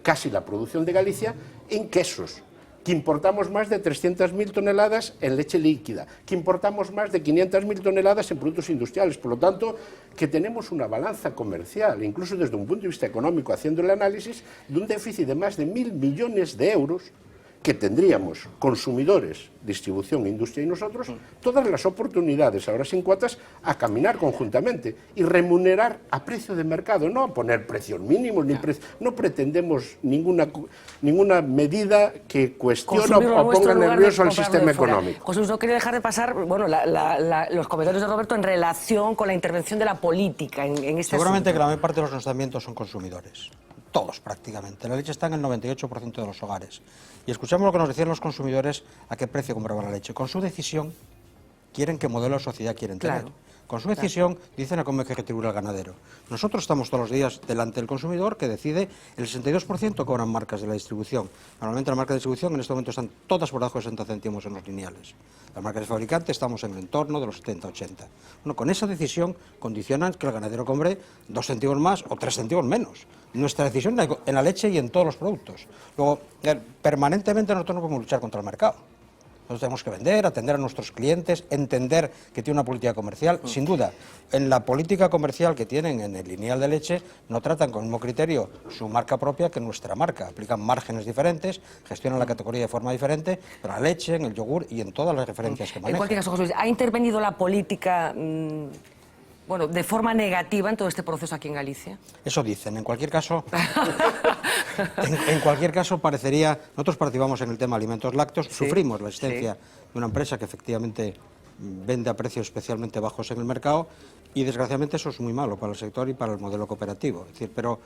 casi la producción de Galicia, en quesos, que importamos más de 300.000 toneladas en leche líquida, que importamos más de 500.000 toneladas en productos industriales. Por lo tanto, que tenemos una balanza comercial, incluso desde un punto de vista económico, haciendo el análisis, de un déficit de más de 1.000 millones de euros, que tendríamos consumidores, distribución, industria y nosotros, todas las oportunidades, ahora sin cuotas, a caminar conjuntamente y remunerar a precio de mercado, no a poner precios mínimos, no pretendemos ninguna medida que cuestione o ponga nervioso al sistema económico. José Luis, no quería dejar de pasar los comentarios de Roberto en relación con la intervención de la política en este Seguramente asunto. que la mayor parte de los lanzamientos son consumidores. Todos prácticamente. La leche está en el 98% de los hogares. Y escuchamos lo que nos decían los consumidores a qué precio compraban la leche. Con su decisión quieren qué modelo de sociedad quieren tener. Claro. Con su decisión dicen a cómo hay que retribuir al ganadero. Nosotros estamos todos los días delante del consumidor que decide, el 62% cobran marcas de la distribución. Normalmente las marcas de distribución en este momento están todas por debajo de 60 céntimos en los lineales. Las marcas de fabricante estamos en el entorno de los 70-80. Bueno, con esa decisión condicionan que el ganadero compre 2 céntimos más o 3 céntimos menos. Nuestra decisión en la leche y en todos los productos. Luego, permanentemente nosotros no podemos luchar contra el mercado. Nosotros tenemos que vender, atender a nuestros clientes, entender que tiene una política comercial. Sin duda, en la política comercial que tienen en el lineal de leche, no tratan con el mismo criterio su marca propia que nuestra marca. Aplican márgenes diferentes, gestionan la categoría de forma diferente, pero en la leche, en el yogur y en todas las referencias que manejan. En cualquier caso, José Luis, ¿ha intervenido la política de forma negativa en todo este proceso aquí en Galicia? Eso dicen. En cualquier caso, en cualquier caso parecería, nosotros participamos en el tema alimentos lácteos, sufrimos la existencia de una empresa que efectivamente vende a precios especialmente bajos en el mercado y desgraciadamente eso es muy malo para el sector y para el modelo cooperativo. Es decir, pero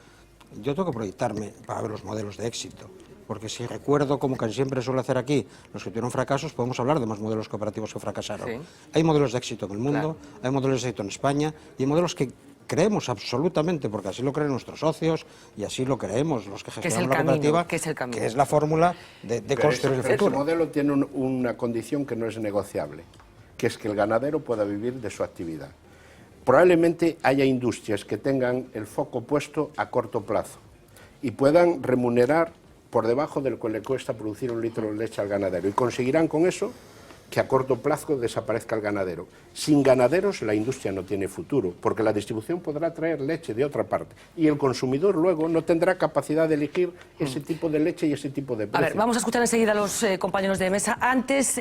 yo tengo que proyectarme para ver los modelos de éxito. Porque si recuerdo, como casi siempre suele hacer aquí, los que tuvieron fracasos, podemos hablar de más modelos cooperativos que fracasaron. Sí. Hay modelos de éxito en el mundo, hay modelos de éxito en España, y hay modelos que creemos absolutamente, porque así lo creen nuestros socios, y así lo creemos los que gestionamos la cooperativa, que es la fórmula de construir el futuro. Ese modelo tiene una condición que no es negociable, que es que el ganadero pueda vivir de su actividad. Probablemente haya industrias que tengan el foco puesto a corto plazo y puedan remunerar por debajo de lo que le cuesta producir 1 litro de leche al ganadero, y conseguirán con eso que a corto plazo desaparezca el ganadero. Sin ganaderos la industria no tiene futuro, porque la distribución podrá traer leche de otra parte y el consumidor luego no tendrá capacidad de elegir ese tipo de leche y ese tipo de precio. A ver, vamos a escuchar enseguida a los compañeros de mesa. Antes,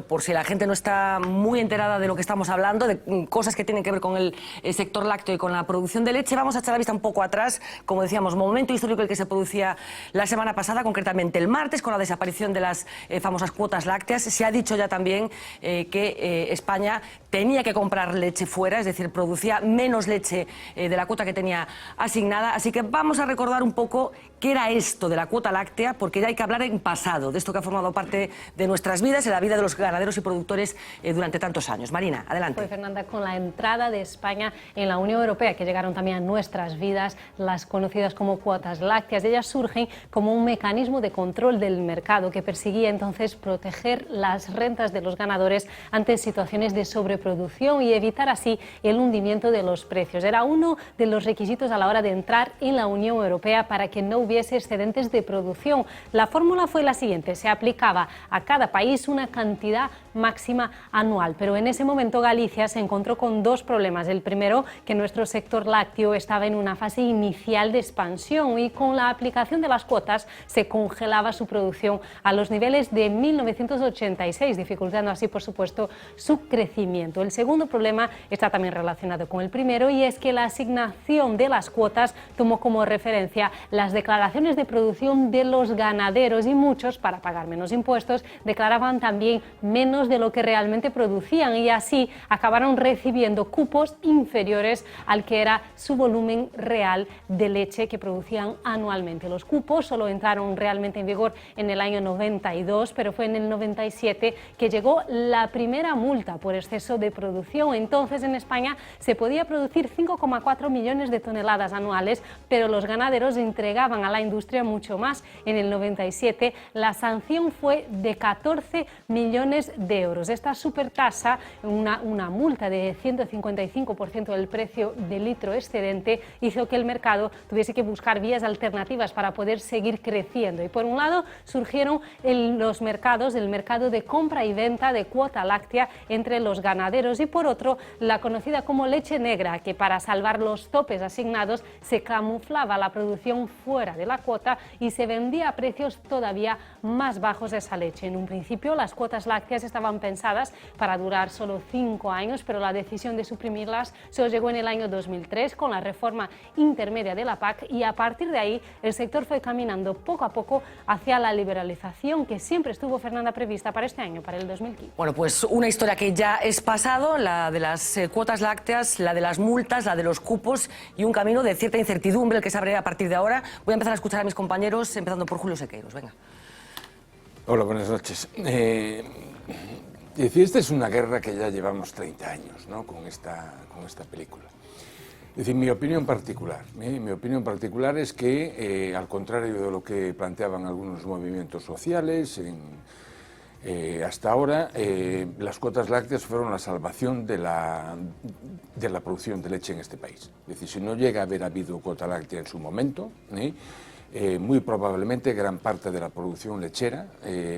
por si la gente no está muy enterada de lo que estamos hablando, de cosas que tienen que ver con el sector lácteo y con la producción de leche, vamos a echar la vista un poco atrás, como decíamos, momento histórico el que se producía la semana pasada, concretamente el martes, con la desaparición de las famosas cuotas lácteas. Se ha dicho ya también que España tenía que comprar leche fuera, es decir, producía menos leche de la cuota que tenía asignada. Así que vamos a recordar un poco qué era esto de la cuota láctea, porque ya hay que hablar en pasado, de esto que ha formado parte de nuestras vidas, en la vida de los ganaderos y productores durante tantos años. Marina, adelante. Pues Fernanda, con la entrada de España en la Unión Europea, que llegaron también a nuestras vidas, las conocidas como cuotas lácteas, ellas surgen como un mecanismo de control del mercado que perseguía entonces proteger las rentas de los ganadores ante situaciones de sobreproducción y evitar así el hundimiento de los precios. Era uno de los requisitos a la hora de entrar en la Unión Europea para que no hubiese excedentes de producción. La fórmula fue la siguiente: se aplicaba a cada país una cantidad máxima anual, pero en ese momento Galicia se encontró con dos problemas. El primero, que nuestro sector lácteo estaba en una fase inicial de expansión y con la aplicación de las cuotas se congelaba su producción a los niveles de 1986, país, dificultando así, por supuesto, su crecimiento. El segundo problema está también relacionado con el primero, y es que la asignación de las cuotas tomó como referencia las declaraciones de producción de los ganaderos, y muchos, para pagar menos impuestos, declaraban también menos de lo que realmente producían, y así acabaron recibiendo cupos inferiores al que era su volumen real de leche que producían anualmente. Los cupos solo entraron realmente en vigor en el año 92, pero fue en el 97 que llegó la primera multa por exceso de producción. Entonces en España se podía producir 5,4 millones de toneladas anuales, pero los ganaderos entregaban a la industria mucho más. En el 97 la sanción fue de 14 millones de euros. Esta supertasa, una multa de 155% del precio del litro excedente, hizo que el mercado tuviese que buscar vías alternativas para poder seguir creciendo. Y por un lado surgieron los mercados, el mercado de compra y venta de cuota láctea entre los ganaderos, y por otro la conocida como leche negra, que para salvar los topes asignados se camuflaba la producción fuera de la cuota y se vendía a precios todavía más bajos de esa leche. En un principio las cuotas lácteas estaban pensadas para durar solo 5 años, pero la decisión de suprimirlas solo llegó en el año 2003 con la reforma intermedia de la PAC, y a partir de ahí el sector fue caminando poco a poco hacia la liberalización que siempre estuvo, Fernanda, prevista para este año, para el 2015. Bueno, pues una historia que ya es pasado, la de las cuotas lácteas, la de las multas, la de los cupos, y un camino de cierta incertidumbre el que se abre a partir de ahora. Voy a empezar a escuchar a mis compañeros, empezando por Julio Sequeiros. Venga. Hola, buenas noches. Esta es una guerra que ya llevamos 30 años, ¿no?, con esta película. Es decir, mi opinión particular es que, al contrario de lo que planteaban algunos movimientos sociales, hasta ahora las cuotas lácteas fueron la salvación de la producción de leche en este país. Es decir, si no llega a haber habido cuota láctea en su momento, muy probablemente gran parte de la producción lechera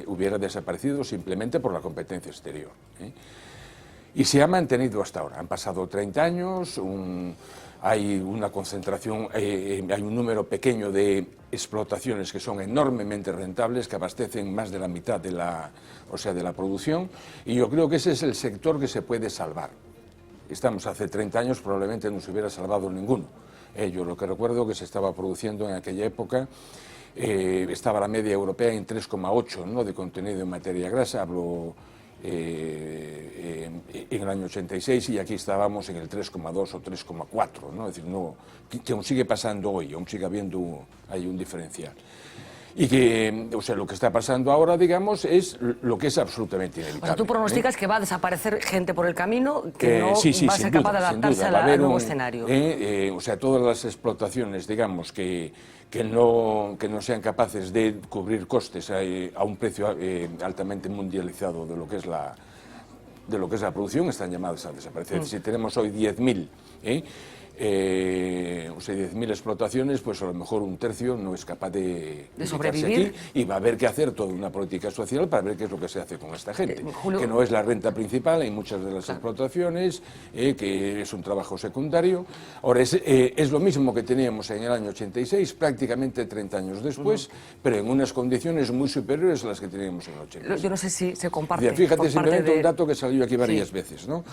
hubiera desaparecido simplemente por la competencia exterior. Y se ha mantenido hasta ahora. Han pasado 30 años, hay una concentración, hay un número pequeño de explotaciones que son enormemente rentables, que abastecen más de la mitad de la producción, y yo creo que ese es el sector que se puede salvar. Hace 30 años probablemente no se hubiera salvado ninguno. Yo lo que recuerdo que se estaba produciendo en aquella época, estaba la media europea en 3,8, ¿no?, de contenido en materia grasa, hablo en el año 86, y aquí estábamos en el 3,2 o 3,4, ¿no? Es decir, que aún sigue pasando hoy, aún sigue habiendo hay un diferencial. Y que, lo que está pasando ahora, digamos, es lo que es absolutamente inevitable. Tú pronosticas que va a desaparecer gente por el camino, que no va a ser capaz de adaptarse al nuevo escenario. Todas las explotaciones, digamos, que no sean capaces de cubrir costes a un precio altamente mundializado de lo que es la producción, están llamadas a desaparecer. Si tenemos hoy 10.000, 10.000 explotaciones, pues a lo mejor un tercio no es capaz de sobrevivir, aquí, y va a haber que hacer toda una política social para ver qué es lo que se hace con esta gente, Julio, que no es la renta principal en muchas de las explotaciones, que es un trabajo secundario. Ahora, es lo mismo que teníamos en el año 86, prácticamente 30 años después, pero en unas condiciones muy superiores a las que teníamos en el 86. Yo no sé si se comparte. Fíjate, simplemente un dato que salió aquí varias veces, ¿no?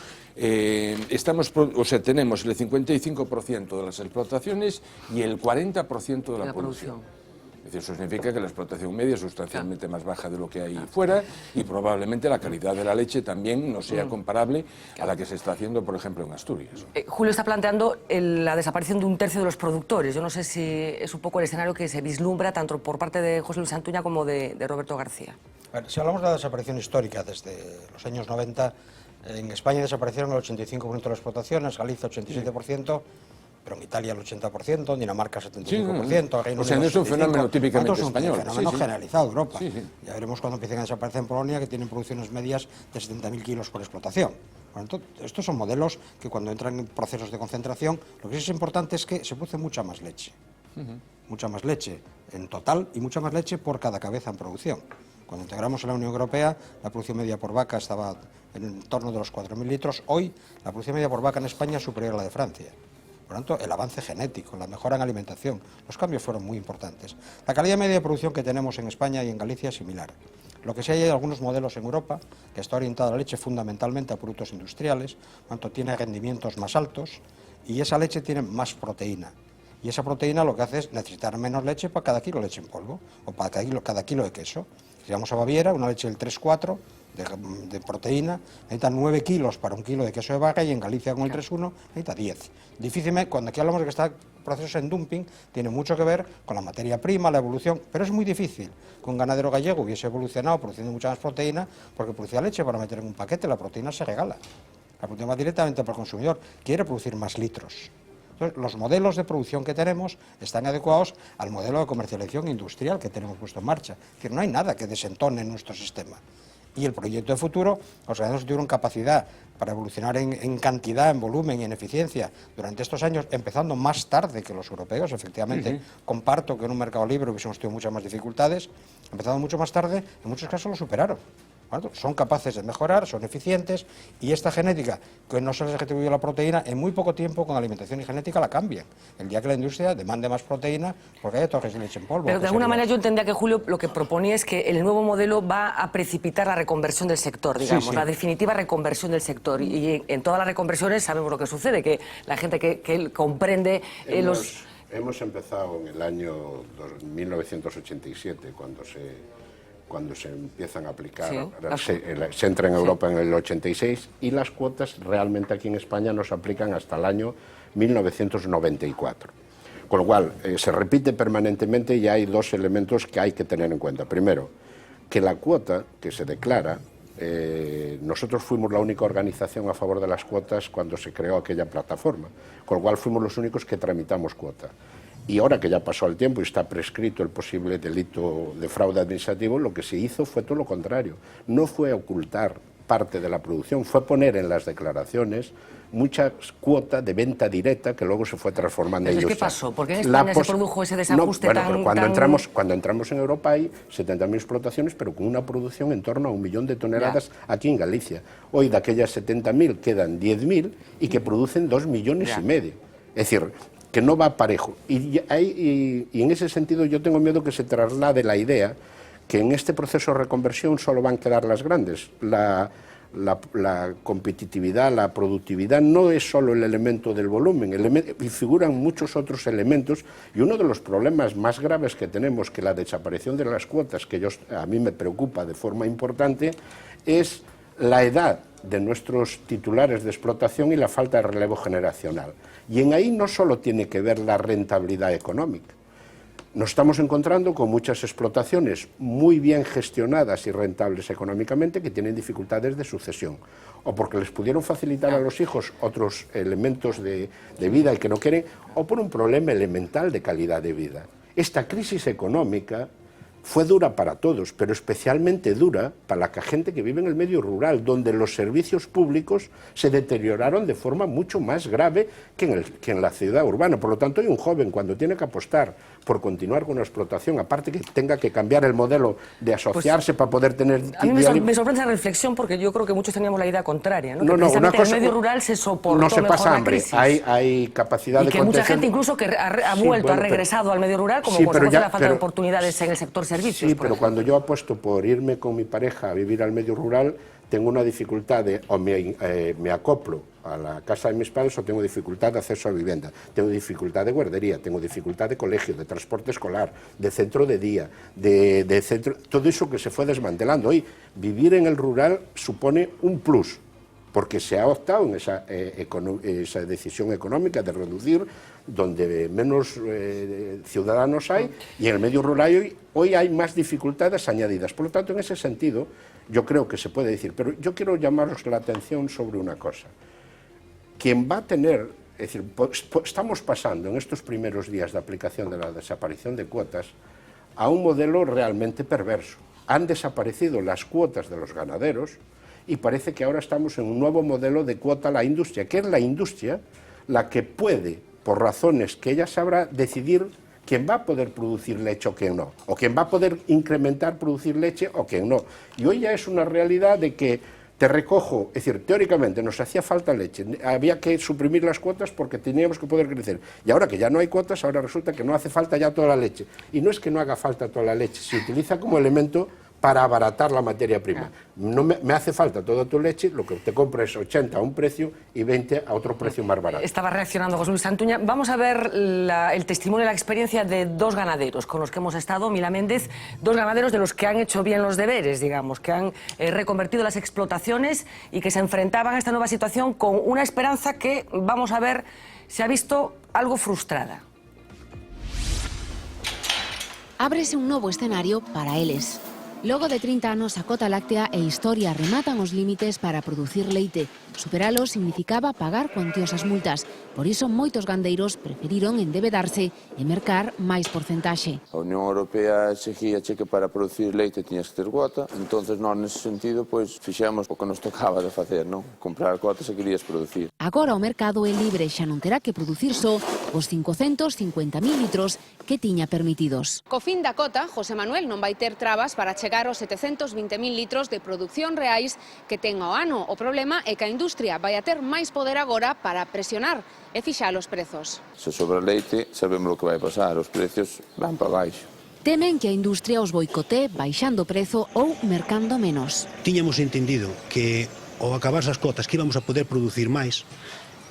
Tenemos el 55% de las explotaciones y el 40% de la producción. Es decir, eso significa que la explotación media es sustancialmente más baja de lo que hay fuera, y probablemente la calidad de la leche también no sea comparable a la que se está haciendo, por ejemplo, en Asturias. Julio está planteando la desaparición de un tercio de los productores. Yo no sé si es un poco el escenario que se vislumbra tanto por parte de José Luis Santuña como de Roberto García. Si hablamos de la desaparición histórica desde los años 90, en España desaparecieron el 85% de las explotaciones, Galicia 87%, pero en Italia el 80%, en Dinamarca 75%, Reino Unido es un fenómeno típicamente español. Es un fenómeno generalizado en Europa. Ya veremos cuando empiecen a desaparecer en Polonia, que tienen producciones medias de 70.000 kilos por explotación. Estos son modelos que cuando entran en procesos de concentración, lo que sí es importante es que se produce mucha más leche. Mucha más leche en total y mucha más leche por cada cabeza en producción. Cuando integramos en la Unión Europea, la producción media por vaca estaba en torno de los 4.000 litros. Hoy, la producción media por vaca en España es superior a la de Francia. Por lo tanto, el avance genético, la mejora en alimentación, los cambios fueron muy importantes. La calidad media de producción que tenemos en España y en Galicia es similar. Lo que sí hay algunos modelos en Europa que está orientado a la leche fundamentalmente a productos industriales, cuanto tiene rendimientos más altos y esa leche tiene más proteína. Y esa proteína lo que hace es necesitar menos leche para cada kilo de leche en polvo o para cada kilo de queso. Si vamos a Baviera, una leche del 3,4 de proteína, necesita 9 kilos para 1 kilo de queso de vaca y en Galicia con el 3,1 necesita 10. Difícilmente, cuando aquí hablamos de que está procesos en dumping, tiene mucho que ver con la materia prima, la evolución, pero es muy difícil que un ganadero gallego hubiese evolucionado produciendo mucha más proteína porque producía leche para meter en un paquete, la proteína se regala. La proteína va directamente para el consumidor, quiere producir más litros. Entonces, los modelos de producción que tenemos están adecuados al modelo de comercialización industrial que tenemos puesto en marcha. Es decir, no hay nada que desentone en nuestro sistema. Y el proyecto de futuro, los ganaderos tuvieron capacidad para evolucionar en cantidad, en volumen y en eficiencia durante estos años, empezando más tarde que los europeos, efectivamente. Comparto que en un mercado libre hubiésemos tenido muchas más dificultades, empezando mucho más tarde, en muchos casos lo superaron. ¿Vale? Son capaces de mejorar, son eficientes y esta genética, que no se les atribuye la proteína, en muy poco tiempo con alimentación y genética la cambian. El día que la industria demande más proteína, porque hay torres de leche en polvo. Pero de alguna manera yo entendía que Julio lo que proponía es que el nuevo modelo va a precipitar la reconversión del sector, digamos, la definitiva reconversión del sector. Y en todas las reconversiones sabemos lo que sucede, que la gente que comprende Hemos empezado en el año 1987, cuando se empiezan a aplicar, se entra en Europa en el 86 y las cuotas realmente aquí en España no se aplican hasta el año 1994. Con lo cual, se repite permanentemente y hay dos elementos que hay que tener en cuenta. Primero, que la cuota que se declara, nosotros fuimos la única organización a favor de las cuotas cuando se creó aquella plataforma, con lo cual fuimos los únicos que tramitamos cuota. Y ahora que ya pasó el tiempo y está prescrito el posible delito de fraude administrativo, lo que se hizo fue todo lo contrario. No fue ocultar parte de la producción, fue poner en las declaraciones mucha cuota de venta directa que luego se fue transformando en industria. ¿Qué pasó? ¿Por qué en España se produjo ese desajuste cuando entramos en Europa hay 70.000 explotaciones, pero con una producción en torno a 1 millón de toneladas aquí en Galicia. Hoy de aquellas 70.000 quedan 10.000 y que producen 2,5 millones. Es decir, que no va parejo. Y en ese sentido yo tengo miedo que se traslade la idea que en este proceso de reconversión solo van a quedar las grandes. La competitividad, la productividad no es solo el elemento del volumen, figuran muchos otros elementos y uno de los problemas más graves que tenemos, que la desaparición de las cuotas, que a mí me preocupa de forma importante, es la edad de nuestros titulares de explotación y la falta de relevo generacional. Y en ahí no solo tiene que ver la rentabilidad económica. Nos estamos encontrando con muchas explotaciones muy bien gestionadas y rentables económicamente que tienen dificultades de sucesión, o porque les pudieron facilitar a los hijos otros elementos de vida y que no quieren, o por un problema elemental de calidad de vida. Esta crisis económica fue dura para todos, pero especialmente dura para la gente que vive en el medio rural, donde los servicios públicos se deterioraron de forma mucho más grave que en la ciudad urbana. Por lo tanto, hay un joven cuando tiene que apostar por continuar con la explotación, aparte que tenga que cambiar el modelo de asociarse para poder tener... A mí me sorprende esa reflexión porque yo creo que muchos teníamos la idea contraria, ¿no? Que precisamente en el medio rural se soportó no se mejor pasa la hambre, crisis. hay capacidad de contención. Y que mucha gente incluso que ha vuelto, ha regresado al medio rural como consecuencia de la falta de oportunidades en el sector servicios. Sí, pero cuando yo apuesto por irme con mi pareja a vivir al medio rural, tengo una dificultad o me acoplo a la casa de mis padres o tengo dificultad de acceso a vivienda, tengo dificultad de guardería, tengo dificultad de colegio, de transporte escolar, de centro de día, de centro, todo eso que se fue desmantelando. Hoy vivir en el rural supone un plus, porque se ha optado en esa decisión económica de reducir donde menos ciudadanos hay, y en el medio rural hoy hay más dificultades añadidas. Por lo tanto, en ese sentido, yo creo que se puede decir, pero yo quiero llamaros la atención sobre una cosa. Quien va a tener, es decir, estamos pasando en estos primeros días de aplicación de la desaparición de cuotas a un modelo realmente perverso. Han desaparecido las cuotas de los ganaderos y parece que ahora estamos en un nuevo modelo de cuota a la industria, que es la industria la que puede, por razones que ella sabrá, decidir quién va a poder producir leche o quién no, o quién va a poder incrementar producir leche o quién no. Y hoy ya es una realidad de que te recojo, es decir, teóricamente nos hacía falta leche, había que suprimir las cuotas porque teníamos que poder crecer. Y ahora que ya no hay cuotas, ahora resulta que no hace falta ya toda la leche. Y no es que no haga falta toda la leche, se utiliza como elemento para abaratar la materia prima. No me hace falta toda tu leche, lo que te compro es 80 a un precio y 20 a otro precio más barato. Estaba reaccionando José Luis Santuña. Vamos a ver el testimonio y la experiencia de dos ganaderos con los que hemos estado, Mila Méndez, dos ganaderos de los que han hecho bien los deberes, digamos, que han reconvertido las explotaciones y que se enfrentaban a esta nueva situación con una esperanza que, vamos a ver, se ha visto algo frustrada. Ábrese un novo escenario para eles. Logo de 30 anos, a cota láctea e Historia rematan os límites para producir leite. Superalo significaba pagar cuantiosas multas. Por iso, moitos gandeiros preferiron endebedarse e mercar máis porcentaxe. A Unión Europea exigía que para producir leite tiñas que ter cuota, entonces nós nese sentido pois fixemos o que nos tocaba de facer, non? Comprar cuotas se querías producir. Agora o mercado é libre, xa non terá que producir só os 550.000 litros que tiña permitidos. Co fin da cota, José Manuel non vai ter trabas para chegar aos 720.000 litros de produción reais que ten ao ano. O problema é que a industria vai a ter máis poder agora para presionar e fixar os prezos. Se sobra leite, sabemos o que vai pasar, os precios van para baixo. Temen que a industria os boicotee baixando prezo ou mercando menos. Tiñamos entendido que ao acabar as cotas que íbamos a poder producir máis,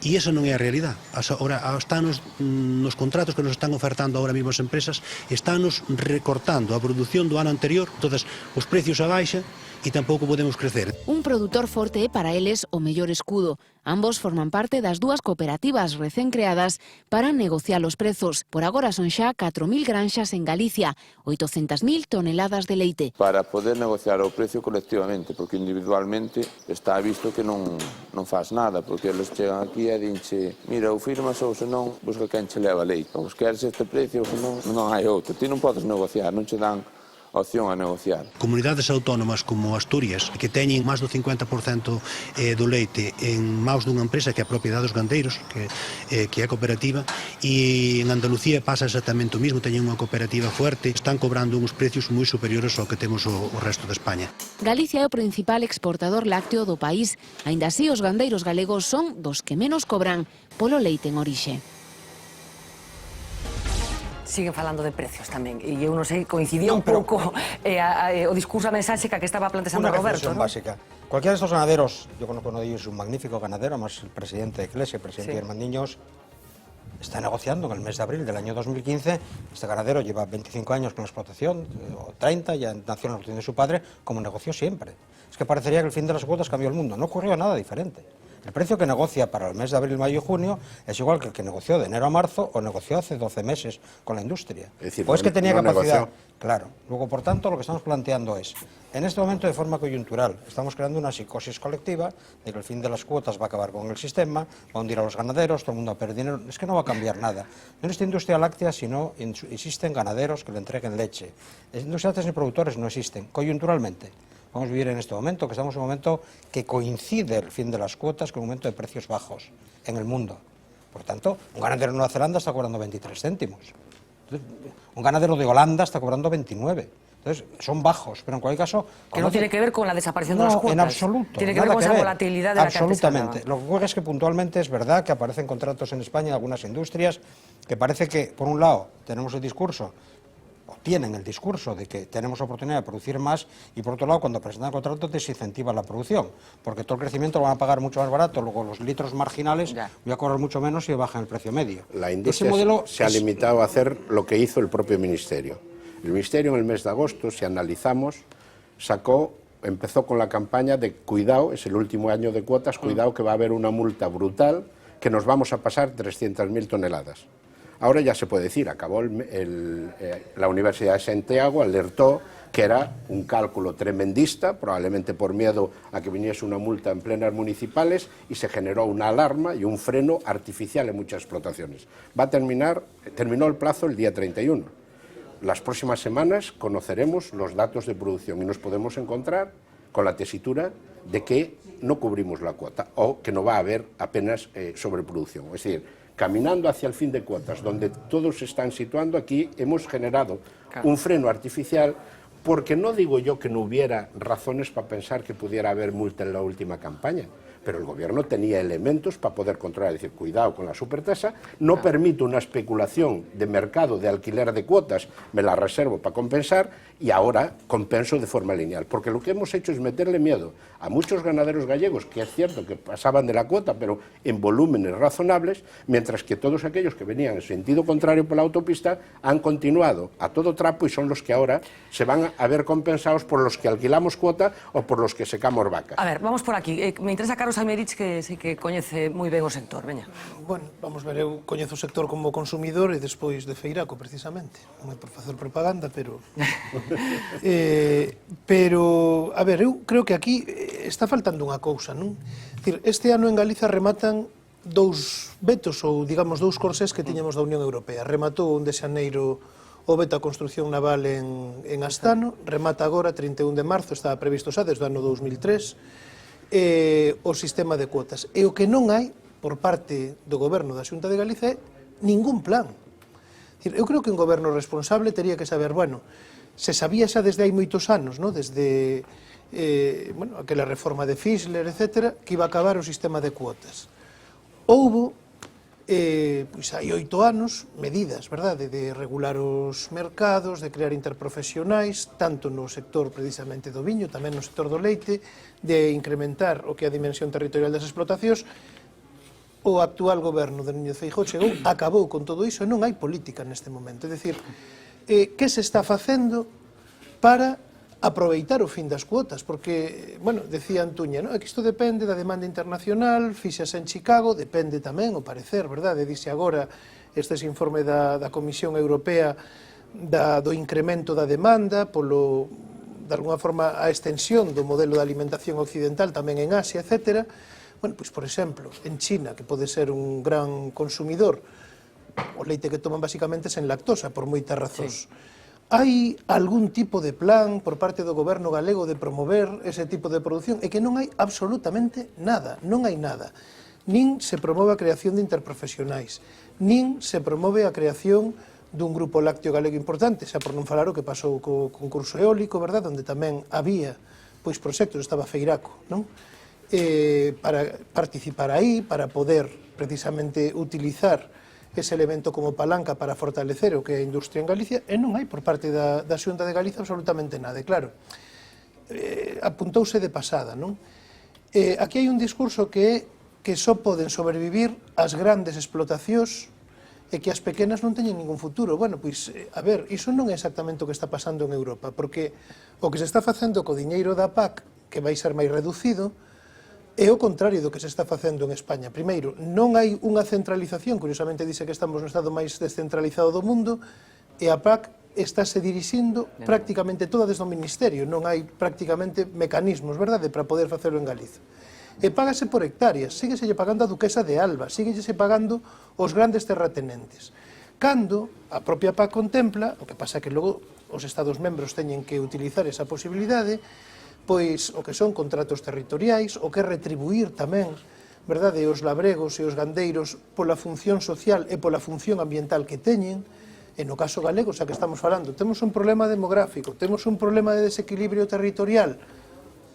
e esa non é a realidad. Ahora, estános nos contratos que nos están ofertando ahora mesmo as empresas, estános recortando a produción do ano anterior, entonces os precios a baixa e tampouco podemos crecer. Un produtor forte é para eles o mellor escudo. Ambos forman parte das dúas cooperativas recén creadas para negociar os prezos. Por agora son xa 4.000 granxas en Galicia, 800.000 toneladas de leite. Para poder negociar o precio colectivamente, porque individualmente está visto que non faz nada, porque eles chegan aquí e dinche, mira, ou firmas ou senón, busca quen che leva leite. Ou queres este precio ou senón, non hai outro. Ti non podes negociar, non che dan opción a negociar. Comunidades autónomas como Asturias, que teñen máis do 50% do leite en maus dunha empresa que é a propiedade dos gandeiros, que é cooperativa, e en Andalucía pasa exactamente o mismo, teñen unha cooperativa fuerte, están cobrando uns precios moi superiores ao que temos o resto de España. Galicia é o principal exportador lácteo do país, aínda así os gandeiros galegos son dos que menos cobran polo leite en orixe. Siguen falando de precios tamén, e eu non sei, coincidía un pouco o discurso, a mensaxe que estaba plantexando Roberto, ¿no? Básica. Cualquiera de estos ganaderos, yo conozco uno de ellos, un magnífico ganadero, además el presidente de Iglesia, el presidente de Hermandiños, está negociando en el mes de abril del año 2015. Este ganadero lleva 25 años con la explotación, o 30, ya nació en la explotación de su padre, como negoció siempre. Es que parecería que el fin de las cuotas cambió el mundo, no ocurrió nada diferente. El precio que negocia para el mes de abril, mayo y junio es igual que el que negoció de enero a marzo o negoció hace 12 meses con la industria. Es decir, pues que tenía capacidad. Negoció. Claro. Luego, por tanto, lo que estamos planteando es, en este momento de forma coyuntural, estamos creando una psicosis colectiva de que el fin de las cuotas va a acabar con el sistema, va a hundir a los ganaderos, todo el mundo va a perder dinero. Es que no va a cambiar nada. No en esta industria láctea, sino existen ganaderos que le entreguen leche. En industrias lácteas ni productores no existen, coyunturalmente. Vamos a vivir en este momento, que estamos en un momento que coincide el fin de las cuotas con un momento de precios bajos en el mundo. Por tanto, un ganadero de Nueva Zelanda está cobrando 23 céntimos. Entonces, un ganadero de Holanda está cobrando 29. Entonces, son bajos, pero en cualquier caso... Que no tiene que ver con la desaparición de las cuotas. En absoluto. Tiene que ver con esa volatilidad de la que antes hablaba. Absolutamente. Lo que ocurre es que puntualmente es verdad que aparecen contratos en España en algunas industrias que parece que, por un lado, tenemos el discurso, tienen el discurso de que tenemos oportunidad de producir más y por otro lado cuando presentan contratos desincentiva la producción, porque todo el crecimiento lo van a pagar mucho más barato, luego los litros marginales voy a cobrar mucho menos y bajan el precio medio. La industria se ha limitado a hacer lo que hizo el propio Ministerio. El Ministerio en el mes de agosto, si analizamos, empezó con la campaña de cuidado, es el último año de cuotas, cuidado que va a haber una multa brutal, que nos vamos a pasar 300.000 toneladas. Ahora ya se puede decir, acabó la Universidad de Santiago, alertó que era un cálculo tremendista, probablemente por miedo a que viniese una multa en plenas municipales, y se generó una alarma y un freno artificial en muchas explotaciones. Terminó el plazo el día 31. Las próximas semanas conoceremos los datos de producción y nos podemos encontrar con la tesitura de que no cubrimos la cuota o que no va a haber apenas sobreproducción. Es decir, caminando hacia el fin de cuotas, donde todos se están situando, aquí hemos generado un freno artificial, porque no digo yo que no hubiera razones para pensar que pudiera haber multa en la última campaña, pero el gobierno tenía elementos para poder controlar, es decir, cuidado con la supertasa, no permito una especulación de mercado de alquiler de cuotas, me la reservo para compensar, y ahora compenso de forma lineal, porque lo que hemos hecho es meterle miedo a muchos ganaderos gallegos, que es cierto que pasaban de la cuota, pero en volúmenes razonables, mientras que todos aquellos que venían en sentido contrario por la autopista han continuado a todo trapo y son los que ahora se van a ver compensados por los que alquilamos cuota o por los que secamos vacas. A ver, vamos por aquí. Me interesa Carlos Almerich, que sí que coñece moi ben o sector. Veña. Bueno, vamos ver, eu coñezo o sector como consumidor e despois de Feiraco, precisamente. Non é por facer propaganda, pero... pero, a ver, eu creo que aquí está faltando unha cousa, non? Este ano en Galiza rematan dous vetos, ou, digamos, dous corsés que tiñamos da Unión Europea. Rematou un de xaneiro o veto á construción naval en Astano, remata agora, 31 de marzo, estaba previsto xa desde o ano 2003, o sistema de cuotas. E o que non hai, por parte do Goberno da Xunta de Galiza, é ningún plan. Eu creo que un goberno responsable teria que saber, bueno, se sabía xa desde hai moitos anos, desde aquela reforma de Fischler, etc., que iba a acabar o sistema de cuotas. Houbo, pois hai 8 anos, medidas, verdade, de regular os mercados, de crear interprofesionais, tanto no sector precisamente do viño, tamén no sector do leite, de incrementar o que é a dimensión territorial das explotacións. O actual goberno de Núñez Feijóo chegou, acabou con todo iso e non hai política neste momento. É dicir, que se está facendo para aproveitar o fin das cuotas? Porque, bueno, decía Antuña, que isto depende da demanda internacional, fixase en Chicago, depende tamén, o parecer, verdade? Dixe agora este informe da Comisión Europea do incremento da demanda, polo, de alguna forma, a extensión do modelo de alimentación occidental tamén en Asia, etc. Bueno, pois, por exemplo, en China, que pode ser un gran consumidor, o leite que toman basicamente sen lactosa, por moitas razóns. Hai algún tipo de plan por parte do goberno galego de promover ese tipo de produción? É que non hai absolutamente nada, non hai nada. Nin se promove a creación de interprofesionais, nin se promove a creación dun grupo lácteo galego importante, xa por non falar o que pasou co concurso eólico, verdade, onde tamén había pois proxectos, estaba Feiraco, non? Para participar aí, para poder precisamente utilizar ese elemento como palanca para fortalecer o que é a industria en Galicia, e non hai por parte da Xunta de Galiza absolutamente nada. E claro, apuntouse de pasada, non? Aquí hai un discurso que só poden sobrevivir as grandes explotacións e que as pequenas non teñen ningún futuro. Bueno, pois, a ver, iso non é exactamente o que está pasando en Europa, porque o que se está facendo co diñeiro da PAC, que vai ser máis reducido, é o contrario do que se está facendo en España. Primeiro, non hai unha centralización, curiosamente dice que estamos no estado máis descentralizado do mundo, e a PAC estáse dirixindo prácticamente toda desde o Ministerio, non hai prácticamente mecanismos, verdade, para poder facelo en Galiza. E págase por hectáreas, sígueselle pagando a Duquesa de Alba, sígueselle pagando os grandes terratenientes. Cando a propia PAC contempla, o que pasa que logo os Estados membros teñen que utilizar esa posibilidade, pois o que son contratos territoriais, o que é retribuir tamén, verdade, os labregos e os gandeiros pola función social e pola función ambiental que teñen. E no caso galego, xa que estamos falando, temos un problema demográfico, temos un problema de desequilibrio territorial.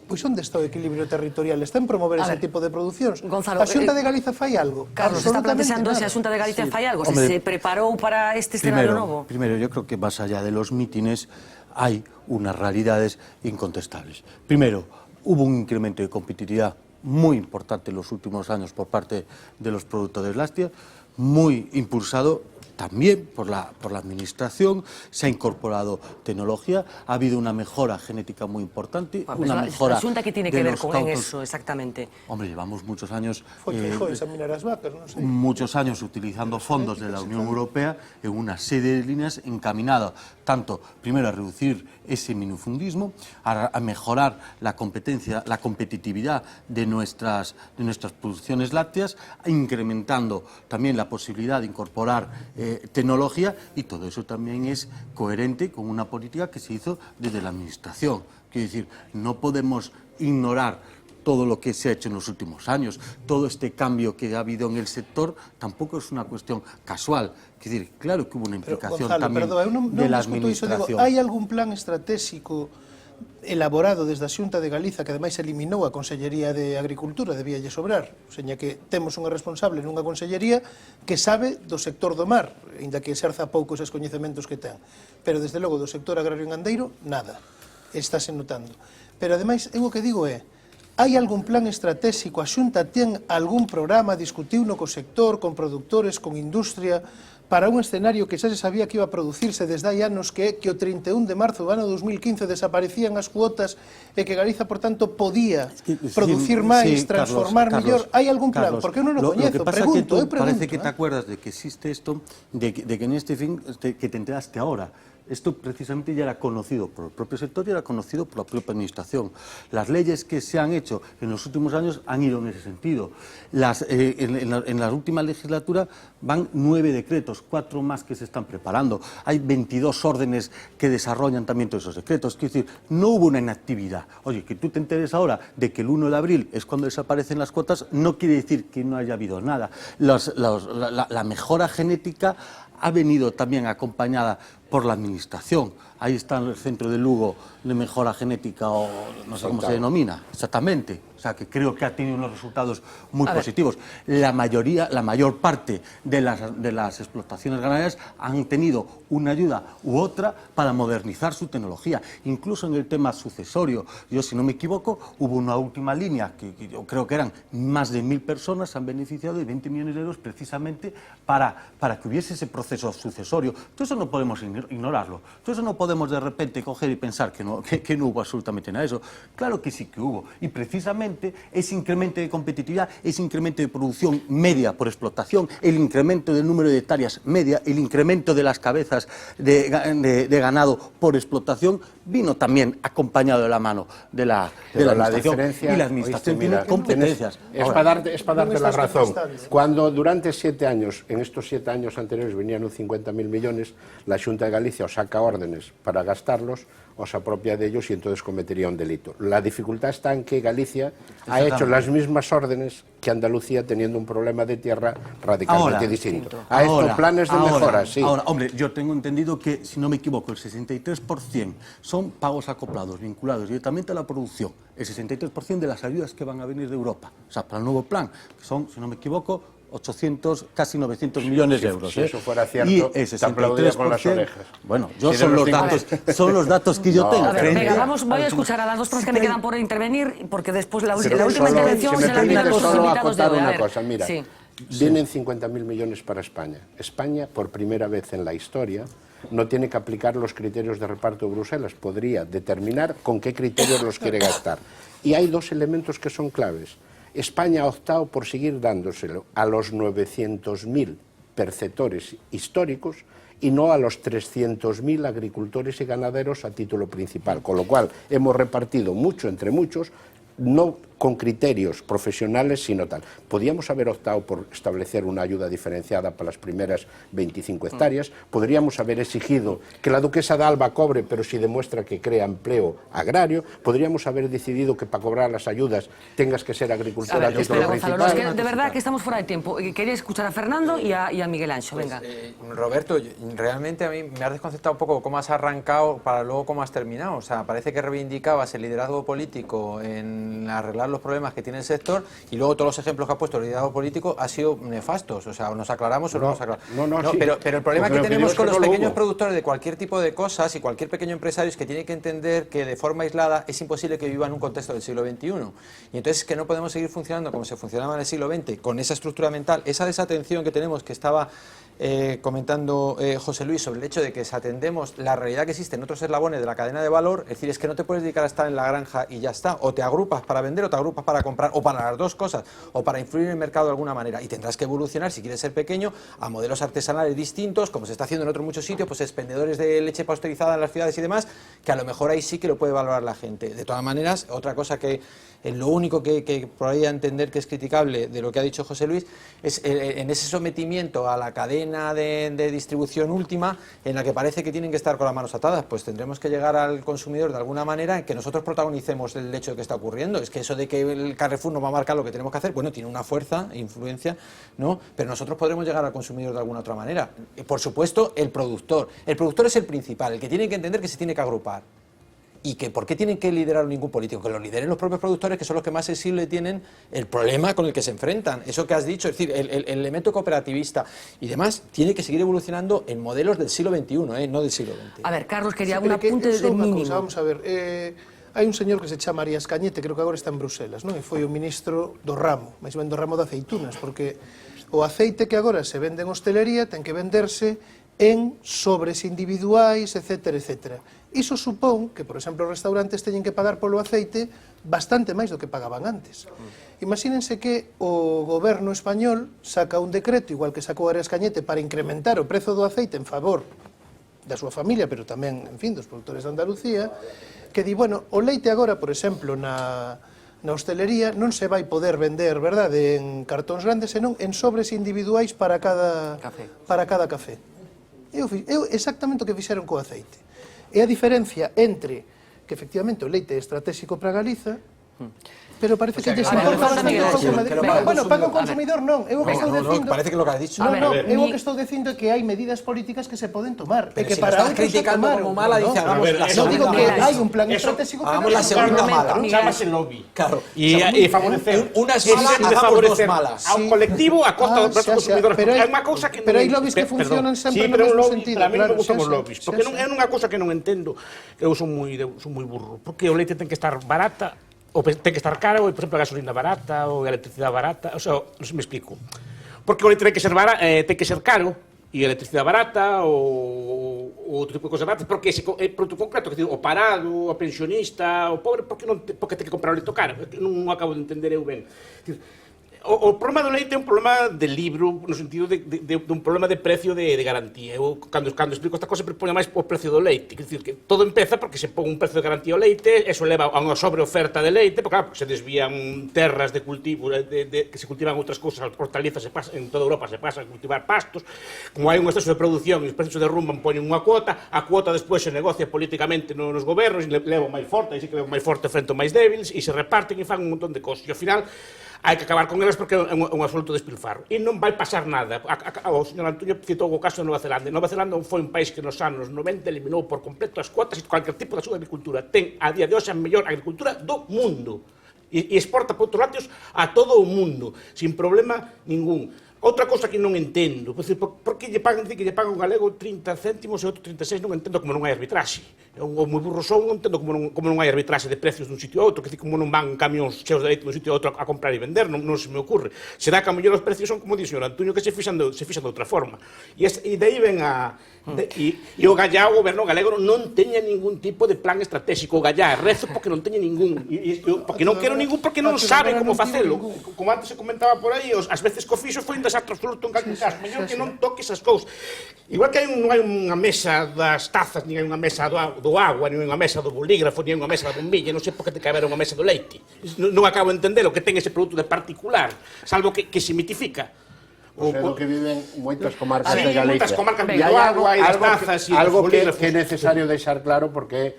Pois onde está o equilibrio territorial? Está en promover ese tipo de producións. Gonzalo, a Xunta de Galiza fai algo? Carlos, está planteando se a Xunta de Galicia fai algo, se preparou para este escenario novo. Primero, yo creo que más allá de los mítines hay unas realidades incontestables. Primero, hubo un incremento de competitividad muy importante en los últimos años por parte de los productores lácteos, muy impulsado también por la administración, se ha incorporado tecnología, ha habido una mejora genética muy importante, una mejora ¿La Xunta qué tiene que ver con eso exactamente? Hombre, llevamos muchos años examinar as vacas, non sei. Muchos años utilizando fondos de la Unión Europea en una serie de líneas encaminadas tanto, primero, a reducir ese minifundismo, a mejorar la competencia, la competitividad de nuestras producciones lácteas, incrementando también la posibilidad de incorporar tecnología, y todo eso también es coherente con una política que se hizo desde la administración. Quiero decir, no podemos ignorar todo lo que se ha hecho en los últimos años, todo este cambio que ha habido en el sector tampoco es una cuestión casual. Quiero decir, claro que hubo una implicación también de la administración. ¿Hay algún plan estratégico elaborado desde a Xunta de Galiza, que ademais eliminou a Consellería de Agricultura, debíalle sobrar, o seña que temos unha responsable nunha consellería que sabe do sector do mar, ainda que exerza poucos os coñecementos que ten, pero desde logo do sector agrario e gandeiro, nada, estáse notando. Pero ademais, eu o que digo é, hai algún plan estratégico, a Xunta ten algún programa, discutiuno co sector, con productores, con industria, para un escenario que xa se sabía que iba a producirse desde hai anos, que o 31 de marzo do ano 2015 desaparecían as cuotas e que Galiza, por tanto, podía producir máis, transformar mellor. Hai algún plan? Porque eu non o coñezo, pregunto, eu pregunto. Parece que te acuerdas de que existe esto, de que en este fin, que te enteraste ahora. Esto precisamente ya era conocido por el propio sector y era conocido por la propia administración. Las leyes que se han hecho en los últimos años han ido en ese sentido. En la última legislatura van 9 decretos, 4 más que se están preparando. Hay 22 órdenes que desarrollan también todos esos decretos. Es decir, no hubo una inactividad. Oye, que tú te enteres ahora de que el 1 de abril es cuando desaparecen las cuotas, no quiere decir que no haya habido nada. La mejora genética ha venido también acompañada por la administración. Ahí está el centro de Lugo de mejora genética, o no sé cómo se denomina exactamente. O sea, que creo que ha tenido unos resultados muy positivos. La mayor parte de las explotaciones ganaderas han tenido una ayuda u otra para modernizar su tecnología. Incluso en el tema sucesorio, yo si no me equivoco, hubo una última línea que yo creo que eran más de 1000 personas han beneficiado de 20 millones de euros precisamente para que hubiese ese proceso sucesorio. Todo eso no podemos ignorarlo. Todo eso no podemos de repente coger y pensar que no hubo absolutamente nada de eso. Claro que sí que hubo. Y precisamente ese incremento de competitividad, ese incremento de producción media por explotación, el incremento del número de hectáreas media, el incremento de las cabezas de ganado por explotación, vino también acompañado de la mano de la administración. Y la administración tiene competencias. Es para darte la razón. Cuando durante 7 años, en estos 7 años anteriores venían uns 50.000 millones, la Xunta de Galicia os saca órdenes para gastarlos, os apropia de ellos y entonces cometería un delito. La dificultad está en que Galicia ha hecho las mismas órdenes que Andalucía, teniendo un problema de tierra radicalmente distinto. Ha hecho planes de mejora, sí. Ahora, hombre, yo tengo entendido que, si no me equivoco, el 63% son pagos acoplados, vinculados directamente a la producción. El 63% de las ayudas que van a venir de Europa. O sea, para el nuevo plan, que son, si no me equivoco, 800, casi 900 millones de euros. Si eso fuera cierto, y el 63%, con las orejas. Bueno, son los datos que yo tengo. Venga, voy a escuchar a las dos personas que me quedan por intervenir, porque después la última intervención se la olvidan los invitados de hoy. Una cosa, mira, vienen 50.000 millones para España. España, por primera vez en la historia, no tiene que aplicar los criterios de reparto de Bruselas. Podría determinar con qué criterios los quiere gastar. Y hay 2 elementos que son claves. España ha optado por seguir dándoselo a los 900.000 perceptores históricos y no a los 300.000 agricultores y ganaderos a título principal, con lo cual hemos repartido mucho entre muchos, no con criterios profesionales, sino tal. Podríamos haber optado por establecer una ayuda diferenciada para las primeras 25 hectáreas, podríamos haber exigido que la duquesa de Alba cobre, pero si demuestra que crea empleo agrario, podríamos haber decidido que para cobrar las ayudas tengas que ser agricultor a título principal. Gonzalo, es que de verdad que estamos fuera de tiempo. Quería escuchar a Fernando y a Miguel Anxo, venga. Roberto, realmente a mí me has desconcertado un poco cómo has arrancado para luego cómo has terminado. O sea, parece que reivindicabas el liderazgo político en arreglar los problemas que tiene el sector y luego todos los ejemplos que ha puesto el liderazgo político han sido nefastos. O sea, nos aclaramos o no nos aclaramos. Sí. Pero el problema que tenemos con los pequeños productores de cualquier tipo de cosas y cualquier pequeño empresario es que tiene que entender que de forma aislada es imposible que viva en un contexto del siglo XXI. Y entonces es que no podemos seguir funcionando como se funcionaba en el siglo XX, con esa estructura mental, esa desatención que tenemos, que estaba comentando José Luis, sobre el hecho de que desatendemos la realidad que existe en otros eslabones de la cadena de valor. Es decir, es que no te puedes dedicar a estar en la granja y ya está, o te agrupas para vender o te agrupas para comprar, o para las dos cosas, o para influir en el mercado de alguna manera, y tendrás que evolucionar, si quieres ser pequeño, a modelos artesanales distintos, como se está haciendo en otros muchos sitios, pues expendedores de leche pasteurizada en las ciudades y demás, que a lo mejor ahí sí que lo puede valorar la gente. De todas maneras, otra cosa que lo único que por ahí a entender que es criticable de lo que ha dicho José Luis es en ese sometimiento a la cadena de distribución última, en la que parece que tienen que estar con las manos atadas. Pues tendremos que llegar al consumidor de alguna manera en que nosotros protagonicemos el hecho de que está ocurriendo. Es que eso de que el Carrefour nos va a marcar lo que tenemos que hacer, bueno, tiene una fuerza, influencia, ¿no? Pero nosotros podremos llegar al consumidor de alguna otra manera. Por supuesto, el productor es el principal, el que tiene que entender que se tiene que agrupar. y que ¿por qué tienen que liderarlo ningún político? Que lo lideren los propios productores, que son los que más sensible tienen el problema con el que se enfrentan. Eso que has dicho, es decir, el elemento cooperativista y demás tiene que seguir evolucionando en modelos del siglo XXI, no del siglo XX. A ver, Carlos, quería un apunte de mínimo. Vamos a ver, hai un señor que se chama Arias Cañete, creo que agora está en Bruselas, non? E foi o ministro do ramo, máis ben do ramo de aceitunas, porque o aceite que agora se vende en hostelería ten que venderse en sobres individuais, etcétera, etcétera. Iso supón que, por exemplo, os restaurantes teñen que pagar polo aceite bastante máis do que pagaban antes. Imagínense que o goberno español saca un decreto, igual que sacou Arias Cañete, para incrementar o prezo do aceite en favor da súa familia, pero tamén, en fin, dos produtores de Andalucía, que di, bueno, o leite agora, por exemplo, na hostelería non se vai poder vender, verdade, en cartóns grandes, senón en sobres individuais para cada café. É exactamente o que fixeron co aceite. É a diferencia entre que efectivamente o leite é estratégico para Galiza, pero parece que lles importa bastante o consumidor. Bueno, para o consumidor non, é o que estou dicindo. Parece que lo que has dicho. Non, é o que estou dicindo que hai medidas políticas que se poden tomar. Pero si para estás criticando como mala, dice, hagamos la segunda. Non digo que hai un plan estratégico. Hagamos la segunda mala. Chámase lobby. Claro. E favorecer. Unas malas, hagamos dos malas. A un colectivo a costa dos consumidores. Pero hai unha cousa que Pero hai lobbies que funcionan sempre no mesmo sentido. Para mí non me gustan os lobbies. Porque é unha cousa que non entendo. Eu son moi burro. Porque o leite ten que estar barata, ou ten que estar cara, ou, por exemplo, a gasolina barata, ou a electricidade barata, o sea, non sei me explico. Porque o leite ten que ser caro, e a electricidade barata, ou outro tipo de cosas baratas, porque ese produto concreto, que o parado, o pensionista, o pobre, porque ten que comprar o leite caro? Non acabo de entender eu ben. O problema do leite é un problema de libro, no sentido de un problema de precio de garantía. Eu, cando explico esta cosa, sempre pongo máis o precio do leite. Quer dizer, que todo empeza porque se pon un precio de garantía ao leite, eso leva a unha sobreoferta de leite, porque, claro, se desvían terras de cultivo, que se cultivan outras cousas, hortalizas, en toda Europa se pasan a cultivar pastos, como hai un exceso de produción e os precios se derrumban, poñen unha cuota, a cuota despois se negocia políticamente nos gobernos, e leva máis forte, e se que leva máis forte frente ao máis débiles, e se reparten e fan un montón de cosas. E ao final, hai que acabar con elas porque é un absoluto despilfarro. E non vai pasar nada. O señor Antonio citou o caso de Nova Zelanda. Nova Zelanda foi un país que nos anos 90 eliminou por completo as cuotas e cualquier tipo da súa agricultura. Ten a día de hoxe a mellor agricultura do mundo. E exporta por outros lados a todo o mundo, sin problema ningún. Outra cousa que non entendo, por que lle pagan un galego 30 céntimos e outro 36, non entendo como non hai arbitraxe. O moi burro son, non entendo como non hai arbitraxe de precios dun sitio a outro, que como non van camións cheos de leite dun sitio a outro a comprar e vender, non se me ocurre. Será que a mellor os precios son, como dixe o señor Antonio, que se fixan de outra forma. E dai ven a... E o Gallá, o goberno galego, non teña ningún tipo de plan estratégico. O Gallá é rezo porque non teña ningún. Porque non quero ningún, porque non sabe como facelo. Como antes se comentaba por aí, as veces que o fixo foi un desastre absoluto en calquer caso. Mellor que non toques as cousas. Igual que non hai unha mesa das tazas, nin hai unha mesa do agua, nin hai unha mesa do bolígrafo, nin hai unha mesa da bombilla, non sei por que te cabe unha mesa do leite. Non acabo de entender o que ten ese produto de particular, salvo que se mitifica. O sea, que viven moitas comarcas de Galicia. Moitas comarcas do agua e das tazas e dos bolígrafos. Algo que é necesario deixar claro porque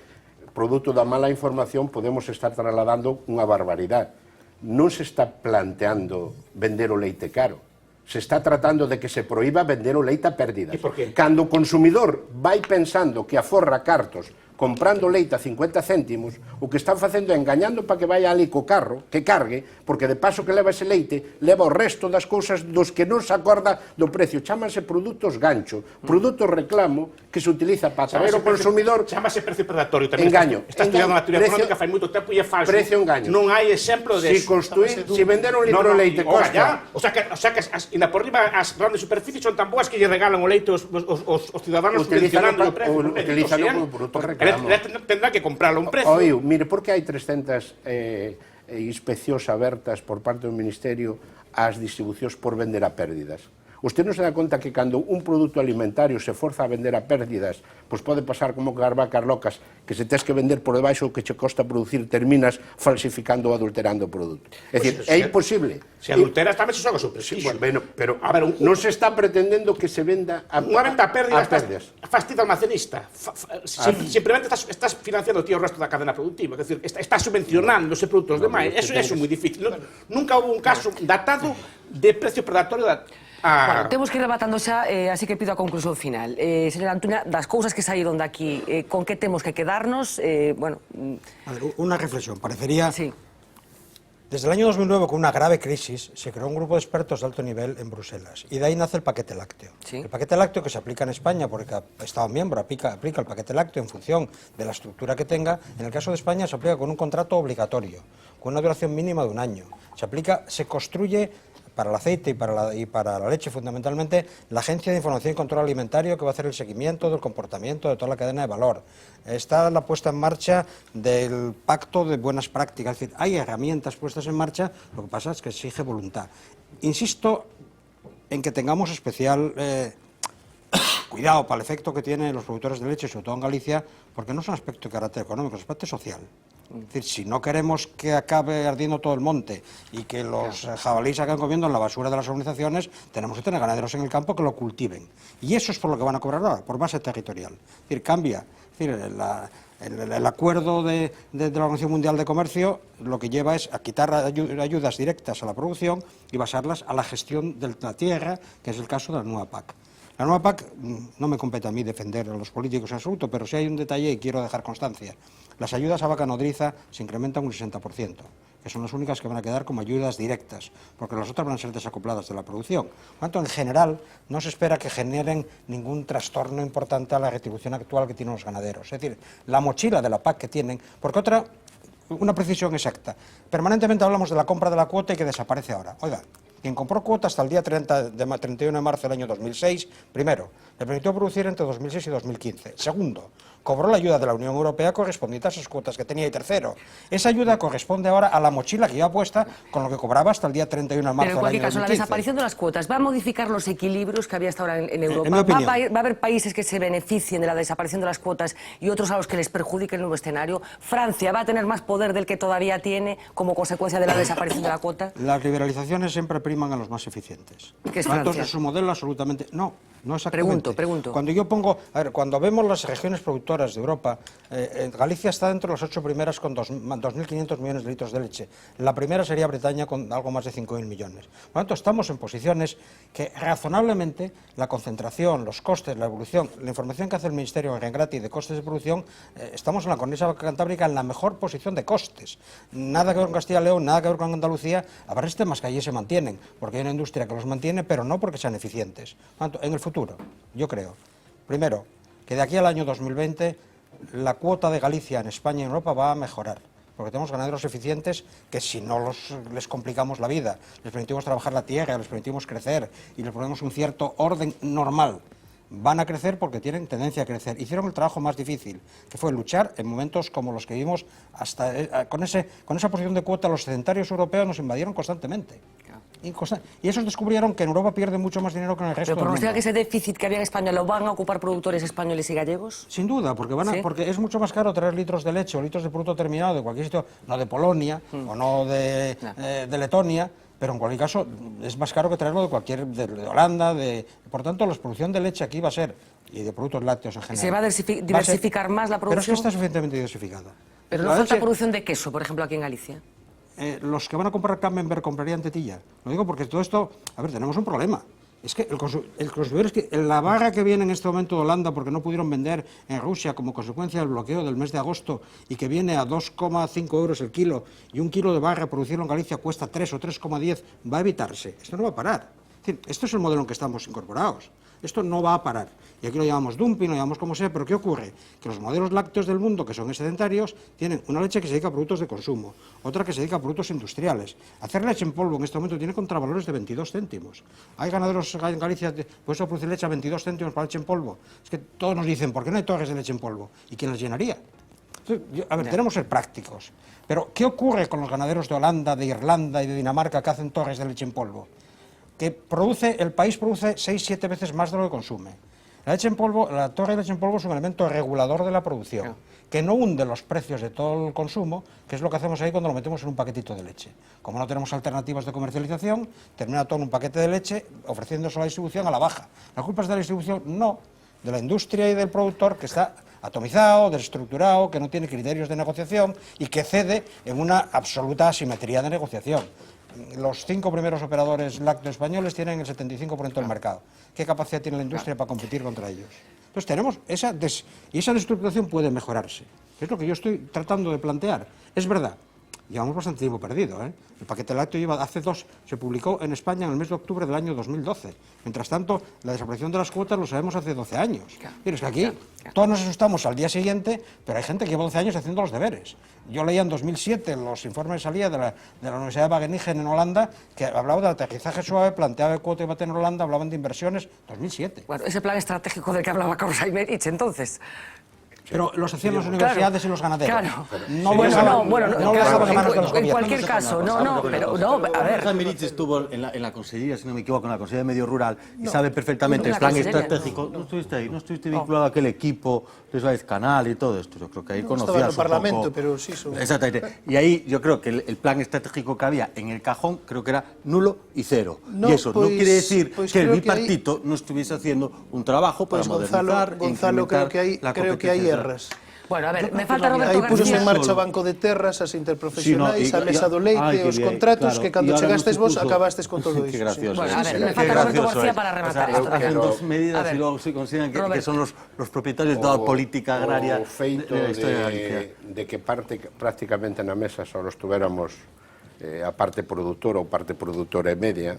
produto da mala información podemos estar trasladando unha barbaridade. Non se está planteando vender o leite caro. Se está tratando de que se proíba vender o leite a pérdidas. E por qué? Cando o consumidor vai pensando que aforra cartos comprando leite a 50 céntimos, o que están facendo é engañando para que vaya ali co carro, que cargue, porque de paso que leva ese leite, leva o resto das cousas dos que non se acorda do precio. Chámanse produtos gancho, produtos reclamo, que se utiliza para atraer o consumidor. Chámase precio predatorio tamén. Engaño. Está estudiando na teoría económica fai moito tempo e é falso. Precio engaño. Non hai exemplo de eso. Si vender un litro de leite costa... O sea que ainda por riba as grandes superficies son tan boas que lle regalan o leite os ciudadanos subvencionando o precio. Utilizando o produto reclamo. Tendrá que comprarlo a un precio. Oíu, mire, por que hai 300 inspeccións abertas por parte do Ministerio ás distribucións por vender a pérdidas? Usted non se dá conta que cando un produto alimentario se forza a vender a pérdidas, pois pode pasar como que as vacas locas, que se tes que vender por debaixo o que che costa producir, terminas falsificando ou adulterando o produto. É dicir, é imposible. Se adulteras tamén se xoga sobre preciso. Bueno, pero non se está pretendendo que se venda a unha venta a pérdidas. Fastida almacenista. Simplemente estás financiando ti o resto da cadena productiva. É dicir, estás subvencionando ese produto aos demais. Eso é moi difícil. Nunca houve un caso datado de precio predatorio Bueno, temos que ir rematando xa, así que pido a conclusión final. Señora Antuña, das cousas que saíron daqui, con que temos que quedarnos? Bueno... A ver, una reflexión. Parecería... Sí. Desde el año 2009, con una grave crisis, se creó un grupo de expertos de alto nivel en Bruselas y de ahí nace el paquete lácteo. ¿Sí? El paquete lácteo que se aplica en España, porque cada Estado miembro aplica el paquete lácteo en función de la estructura que tenga. En el caso de España se aplica con un contrato obligatorio, con una duración mínima de 1 año. Se construye para el aceite y para la leche fundamentalmente, la Agencia de Información y Control Alimentario, que va a hacer el seguimiento del comportamiento de toda la cadena de valor. Está la puesta en marcha del pacto de buenas prácticas, es decir, hay herramientas puestas en marcha, lo que pasa es que exige voluntad. Insisto en que tengamos especial cuidado para el efecto que tienen los productores de leche, sobre todo en Galicia, porque no es un aspecto de carácter económico, es un aspecto social. Es decir, si no queremos que acabe ardiendo todo el monte y que los jabalíes acaben comiendo en la basura de las organizaciones, tenemos que tener ganaderos en el campo que lo cultiven. Y eso es por lo que van a cobrar ahora, por base territorial. Es decir, cambia. Es decir, el acuerdo de la Organización Mundial de Comercio lo que lleva es a quitar ayudas directas a la producción y basarlas a la gestión de la tierra, que es el caso de la nueva PAC. La nueva PAC, no me compete a mí defender a los políticos en absoluto, pero sí hay un detalle y quiero dejar constancia. Las ayudas a vaca nodriza se incrementan un 60%, que son las únicas que van a quedar como ayudas directas, porque las otras van a ser desacopladas de la producción. Por lo tanto, en general, no se espera que generen ningún trastorno importante a la retribución actual que tienen los ganaderos. Es decir, la mochila de la PAC que tienen, porque una precisión exacta, permanentemente hablamos de la compra de la cuota y que desaparece ahora. Oiga, quien compró cuota hasta el día 31 de marzo del año 2006, primero, le permitió producir entre 2006 y 2015. Segundo, cobró la ayuda de la Unión Europea correspondiente a esas cuotas que tenía. Y tercero, esa ayuda corresponde ahora a la mochila que lleva puesta con lo que cobraba hasta el día 31 de marzo del año 2015. Pero en cualquier caso, la desaparición de las cuotas va a modificar los equilibrios que había hasta ahora en Europa. ¿Va a haber países que se beneficien de la desaparición de las cuotas y otros a los que les perjudique el nuevo escenario? ¿Francia va a tener más poder del que todavía tiene como consecuencia de la desaparición de la cuota? Las liberalizaciones siempre priman a los más eficientes. ¿Qué es Francia? Entonces, su modelo absolutamente... No exactamente. Pregunto. Cuando yo pongo... A ver, cuando vemos las regiones productoras de Europa, Galicia está dentro de las 8 primeras con 2.500 millones de litros de leche. La primera sería Bretaña con algo más de 5.000 millones. Por lo tanto, estamos en posiciones que razonablemente la concentración, los costes, la evolución, la información que hace el Ministerio en Rengrati de costes de producción, estamos en la cornisa cantábrica en la mejor posición de costes. Nada que ver con Castilla y León, nada que ver con Andalucía. Habrá temas que allí se mantienen, porque hay una industria que los mantiene, pero no porque sean eficientes. Por lo tanto, en el futuro, yo creo, primero, que de aquí al año 2020 la cuota de Galicia en España y en Europa va a mejorar, porque tenemos ganaderos eficientes que si no les complicamos la vida, les permitimos trabajar la tierra, les permitimos crecer y les ponemos un cierto orden normal, van a crecer porque tienen tendencia a crecer. Hicieron el trabajo más difícil, que fue luchar en momentos como los que vimos, con esa posición de cuota los sedentarios europeos nos invadieron constantemente. Y esos descubrieron que en Europa pierden mucho más dinero que en el resto del mundo. ¿Pero pronostica que ese déficit que había en España lo van a ocupar productores españoles y gallegos? Sin duda, porque es mucho más caro traer litros de leche o litros de producto terminado de cualquier sitio, no de Polonia o no de Letonia, pero en cualquier caso es más caro que traerlo de Holanda. Por tanto, la producción de leche aquí va a ser, y de productos lácteos en general. ¿Se va a diversificar más la producción? Pero es que está suficientemente diversificada. Pero no falta producción de queso, por ejemplo, aquí en Galicia. Los que van a comprar Camembert comprarían tetilla. Lo digo porque todo esto... A ver, tenemos un problema. Es que el consumidor es que la vaga que viene en este momento de Holanda porque no pudieron vender en Rusia como consecuencia del bloqueo del mes de agosto y que viene a 2,5 euros el kilo y un kilo de barra producirlo en Galicia cuesta 3 o 3,10, va a evitarse. Esto no va a parar. Es decir, esto es el modelo en que estamos incorporados. Esto no va a parar. Y aquí lo llamamos dumping, lo llamamos como sea, pero ¿qué ocurre? Que los modelos lácteos del mundo, que son sedentarios, tienen una leche que se dedica a productos de consumo, otra que se dedica a productos industriales. Hacer leche en polvo en este momento tiene contravalores de 22 céntimos. Hay ganaderos en Galicia que pueden producir leche a 22 céntimos para leche en polvo. Es que todos nos dicen, ¿por qué no hay torres de leche en polvo? ¿Y quién las llenaría? Entonces, tenemos que ser prácticos. Pero, ¿qué ocurre con los ganaderos de Holanda, de Irlanda y de Dinamarca que hacen torres de leche en polvo? Que el país produce 6-7 veces más de lo que consume. La torre de leche en polvo es un elemento regulador de la producción, que no hunde los precios de todo el consumo, que es lo que hacemos ahí cuando lo metemos en un paquetito de leche. Como no tenemos alternativas de comercialización, termina todo en un paquete de leche ofreciéndose a la distribución a la baja. ¿La culpa es de la distribución? No, de la industria y del productor, que está atomizado, desestructurado, que no tiene criterios de negociación y que cede en una absoluta asimetría de negociación. los 5 primeros operadores lácteos españoles tienen el 75% del mercado. ¿Qué capacidad tiene la industria para competir contra ellos? Entonces tenemos y esa desestructuración puede mejorarse. Es lo que yo estoy tratando de plantear. Es verdad, llevamos bastante tiempo perdido, ¿eh? El paquete lácteo se publicó en España en el mes de octubre del año 2012. Mientras tanto, la desaparición de las cuotas lo sabemos hace 12 años. Mira, es que aquí todos nos asustamos al día siguiente, pero hay gente que lleva 12 años haciendo los deberes. Yo leía en 2007 los informes que salía de la Universidad de Wageningen en Holanda, que hablaba de aterrizaje suave, planteaba de cuota IVA en Holanda, hablaban de inversiones, 2007. Bueno, ese plan estratégico del que hablaba Carlos Aymerich, entonces... Pero los hacían las universidades y los ganaderos. Claro. En cualquier caso, a ver. Aymerich estuvo en la Consejería, si no me equivoco, en la Consejería de Medio Rural y sabe perfectamente el plan estratégico. No estuviste ahí, no estuviste vinculado a aquel equipo de Suárez Canal y todo esto. Yo creo que ahí conocías un poco. Estaba en el Parlamento, pero sí son... Exactamente. Y ahí yo creo que el plan estratégico que había en el cajón creo que era nulo y cero. Y eso no quiere decir que el bipartito no estuviese haciendo un trabajo para modernizar, Gonzalo, creo que hay erras. Bueno, a ver, me falta Roberto García. Aí puxos en marcha o Banco de Terras, as interprofesionais, a Mesa do Leite, os contratos, que cando chegastes vos acabastes con todo iso. Bueno, a ver, me falta Roberto García para rematar esto. Hacen dos medidas y luego se consideran que son los propietarios de toda a política agraria de la historia de Galicia. De que prácticamente na mesa só estuveramos a parte produtora ou parte produtora e media,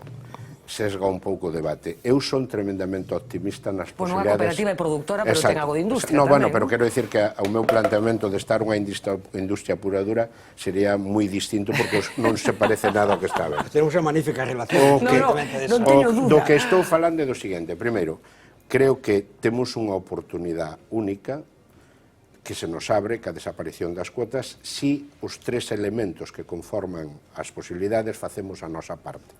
sesga un pouco o debate. Eu son tremendamente optimista nas posibilidades... Unha cooperativa e productora, pero ten algo de industria tamén. Bueno, pero quero dicir que o meu planteamento de estar unha industria pura dura sería moi distinto porque non se parece nada ao que está a ver. Tenemos unha magnífica relación. Non teño dúda. Do que estou falando é do seguinte. Primeiro, creo que temos unha oportunidade única que se nos abre ca desaparición das cuotas si os 3 elementos que conforman as posibilidades facemos a nosa parte.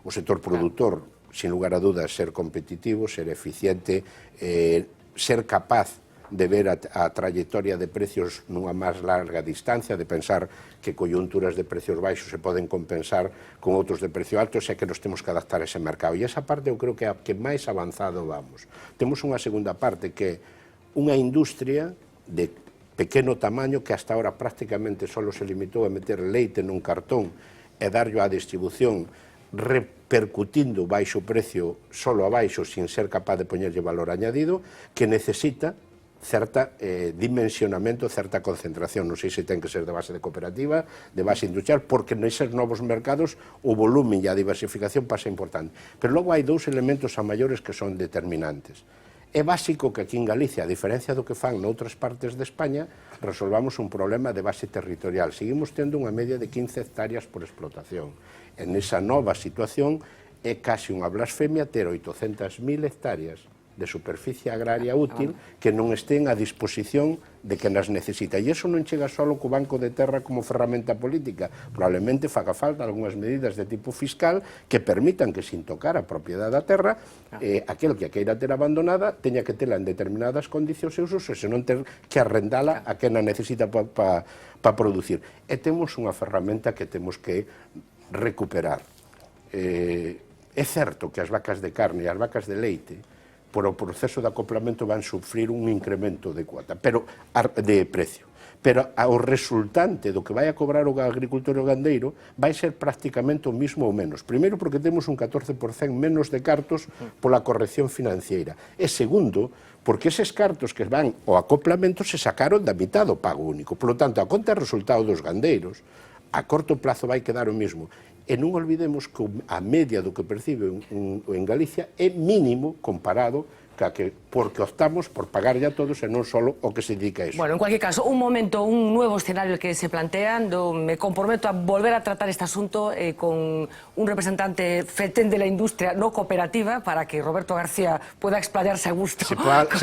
O sector produtor, sin lugar a dudas, ser competitivo, ser eficiente, ser capaz de ver a trayectoria de precios nunha máis larga distancia, de pensar que coyunturas de precios baixos se poden compensar con outros de precio alto, xa que nos temos que adaptar a ese mercado. E esa parte eu creo que é a que máis avanzado vamos. Temos unha segunda parte que é unha industria de pequeno tamaño que hasta ahora prácticamente só se limitou a meter leite nun cartón e darlo á distribución repercutindo baixo precio solo abaixo sin ser capaz de poñerlle valor añadido, que necesita certa dimensionamento, certa concentración. Non sei se ten que ser de base de cooperativa, de base industrial, porque neses novos mercados o volumen e a diversificación pasa importante. Pero logo hai 2 elementos a maiores que son determinantes. É básico que aquí en Galicia, a diferencia do que fan noutras partes de España, resolvamos un problema de base territorial. Seguimos tendo unha media de 15 hectáreas por explotación. En esa nova situación é casi unha blasfemia ter 800.000 hectáreas de superficie agraria útil que non estén a disposición de que nas necesita. E iso non chega só co Banco de Terra como ferramenta política. Probablemente faga falta algunhas medidas de tipo fiscal que permitan que, sin tocar a propiedade da terra, aquel que a queira ter abandonada teña que tela en determinadas condicións e usos e senón ter que arrendala a quen a necesita para producir. E temos unha ferramenta que temos que recuperar. É certo que as vacas de carne e as vacas de leite por o proceso de acoplamento van sufrir un incremento de cuota, de precio. Pero o resultante do que vai a cobrar o agricultor e o gandeiro vai ser prácticamente o mismo ou menos. Primeiro, porque temos un 14% menos de cartos pola corrección financiera. E segundo, porque eses cartos que van ao acoplamento se sacaron da mitad do pago único. Por lo tanto, a conta de resultado dos gandeiros, a corto plazo vai quedar o mesmo. E non olvidemos que a media do que percibe en Galicia é mínimo comparado porque optamos por pagar ya todos e non só o que se dedica a eso. Bueno, en cualquier caso, un momento, un nuevo escenario que se plantean, me comprometo a volver a tratar este asunto con un representante fetén de la industria no cooperativa para que Roberto García pueda explayarse a gusto. Se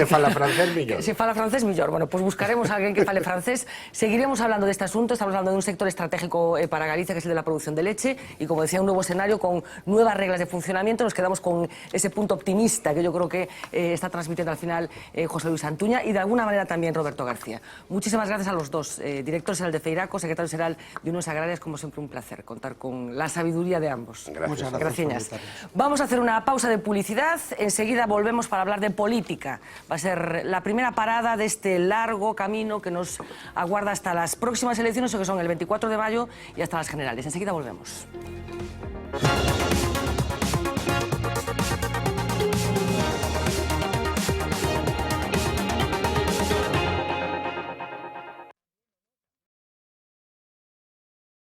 fala francés millor. Se fala francés millor. Bueno, pues buscaremos a alguien que fale francés. Seguiremos hablando de este asunto, estamos hablando de un sector estratégico para Galicia, que es el de la producción de leche, y como decía, un nuevo escenario con nuevas reglas de funcionamiento. Nos quedamos con ese punto optimista que yo creo que está transmitiendo al final José Luis Antuña y de alguna manera también Roberto García. Muchísimas gracias a los dos, director general de Feiraco, secretario general de Unións Agrarias, como siempre un placer contar con la sabiduría de ambos. Gracias. Gracias. Vamos a hacer una pausa de publicidad, enseguida volvemos para hablar de política. Va a ser la primera parada de este largo camino que nos aguarda hasta las próximas elecciones, que son el 24 de mayo, y hasta las generales. Enseguida volvemos.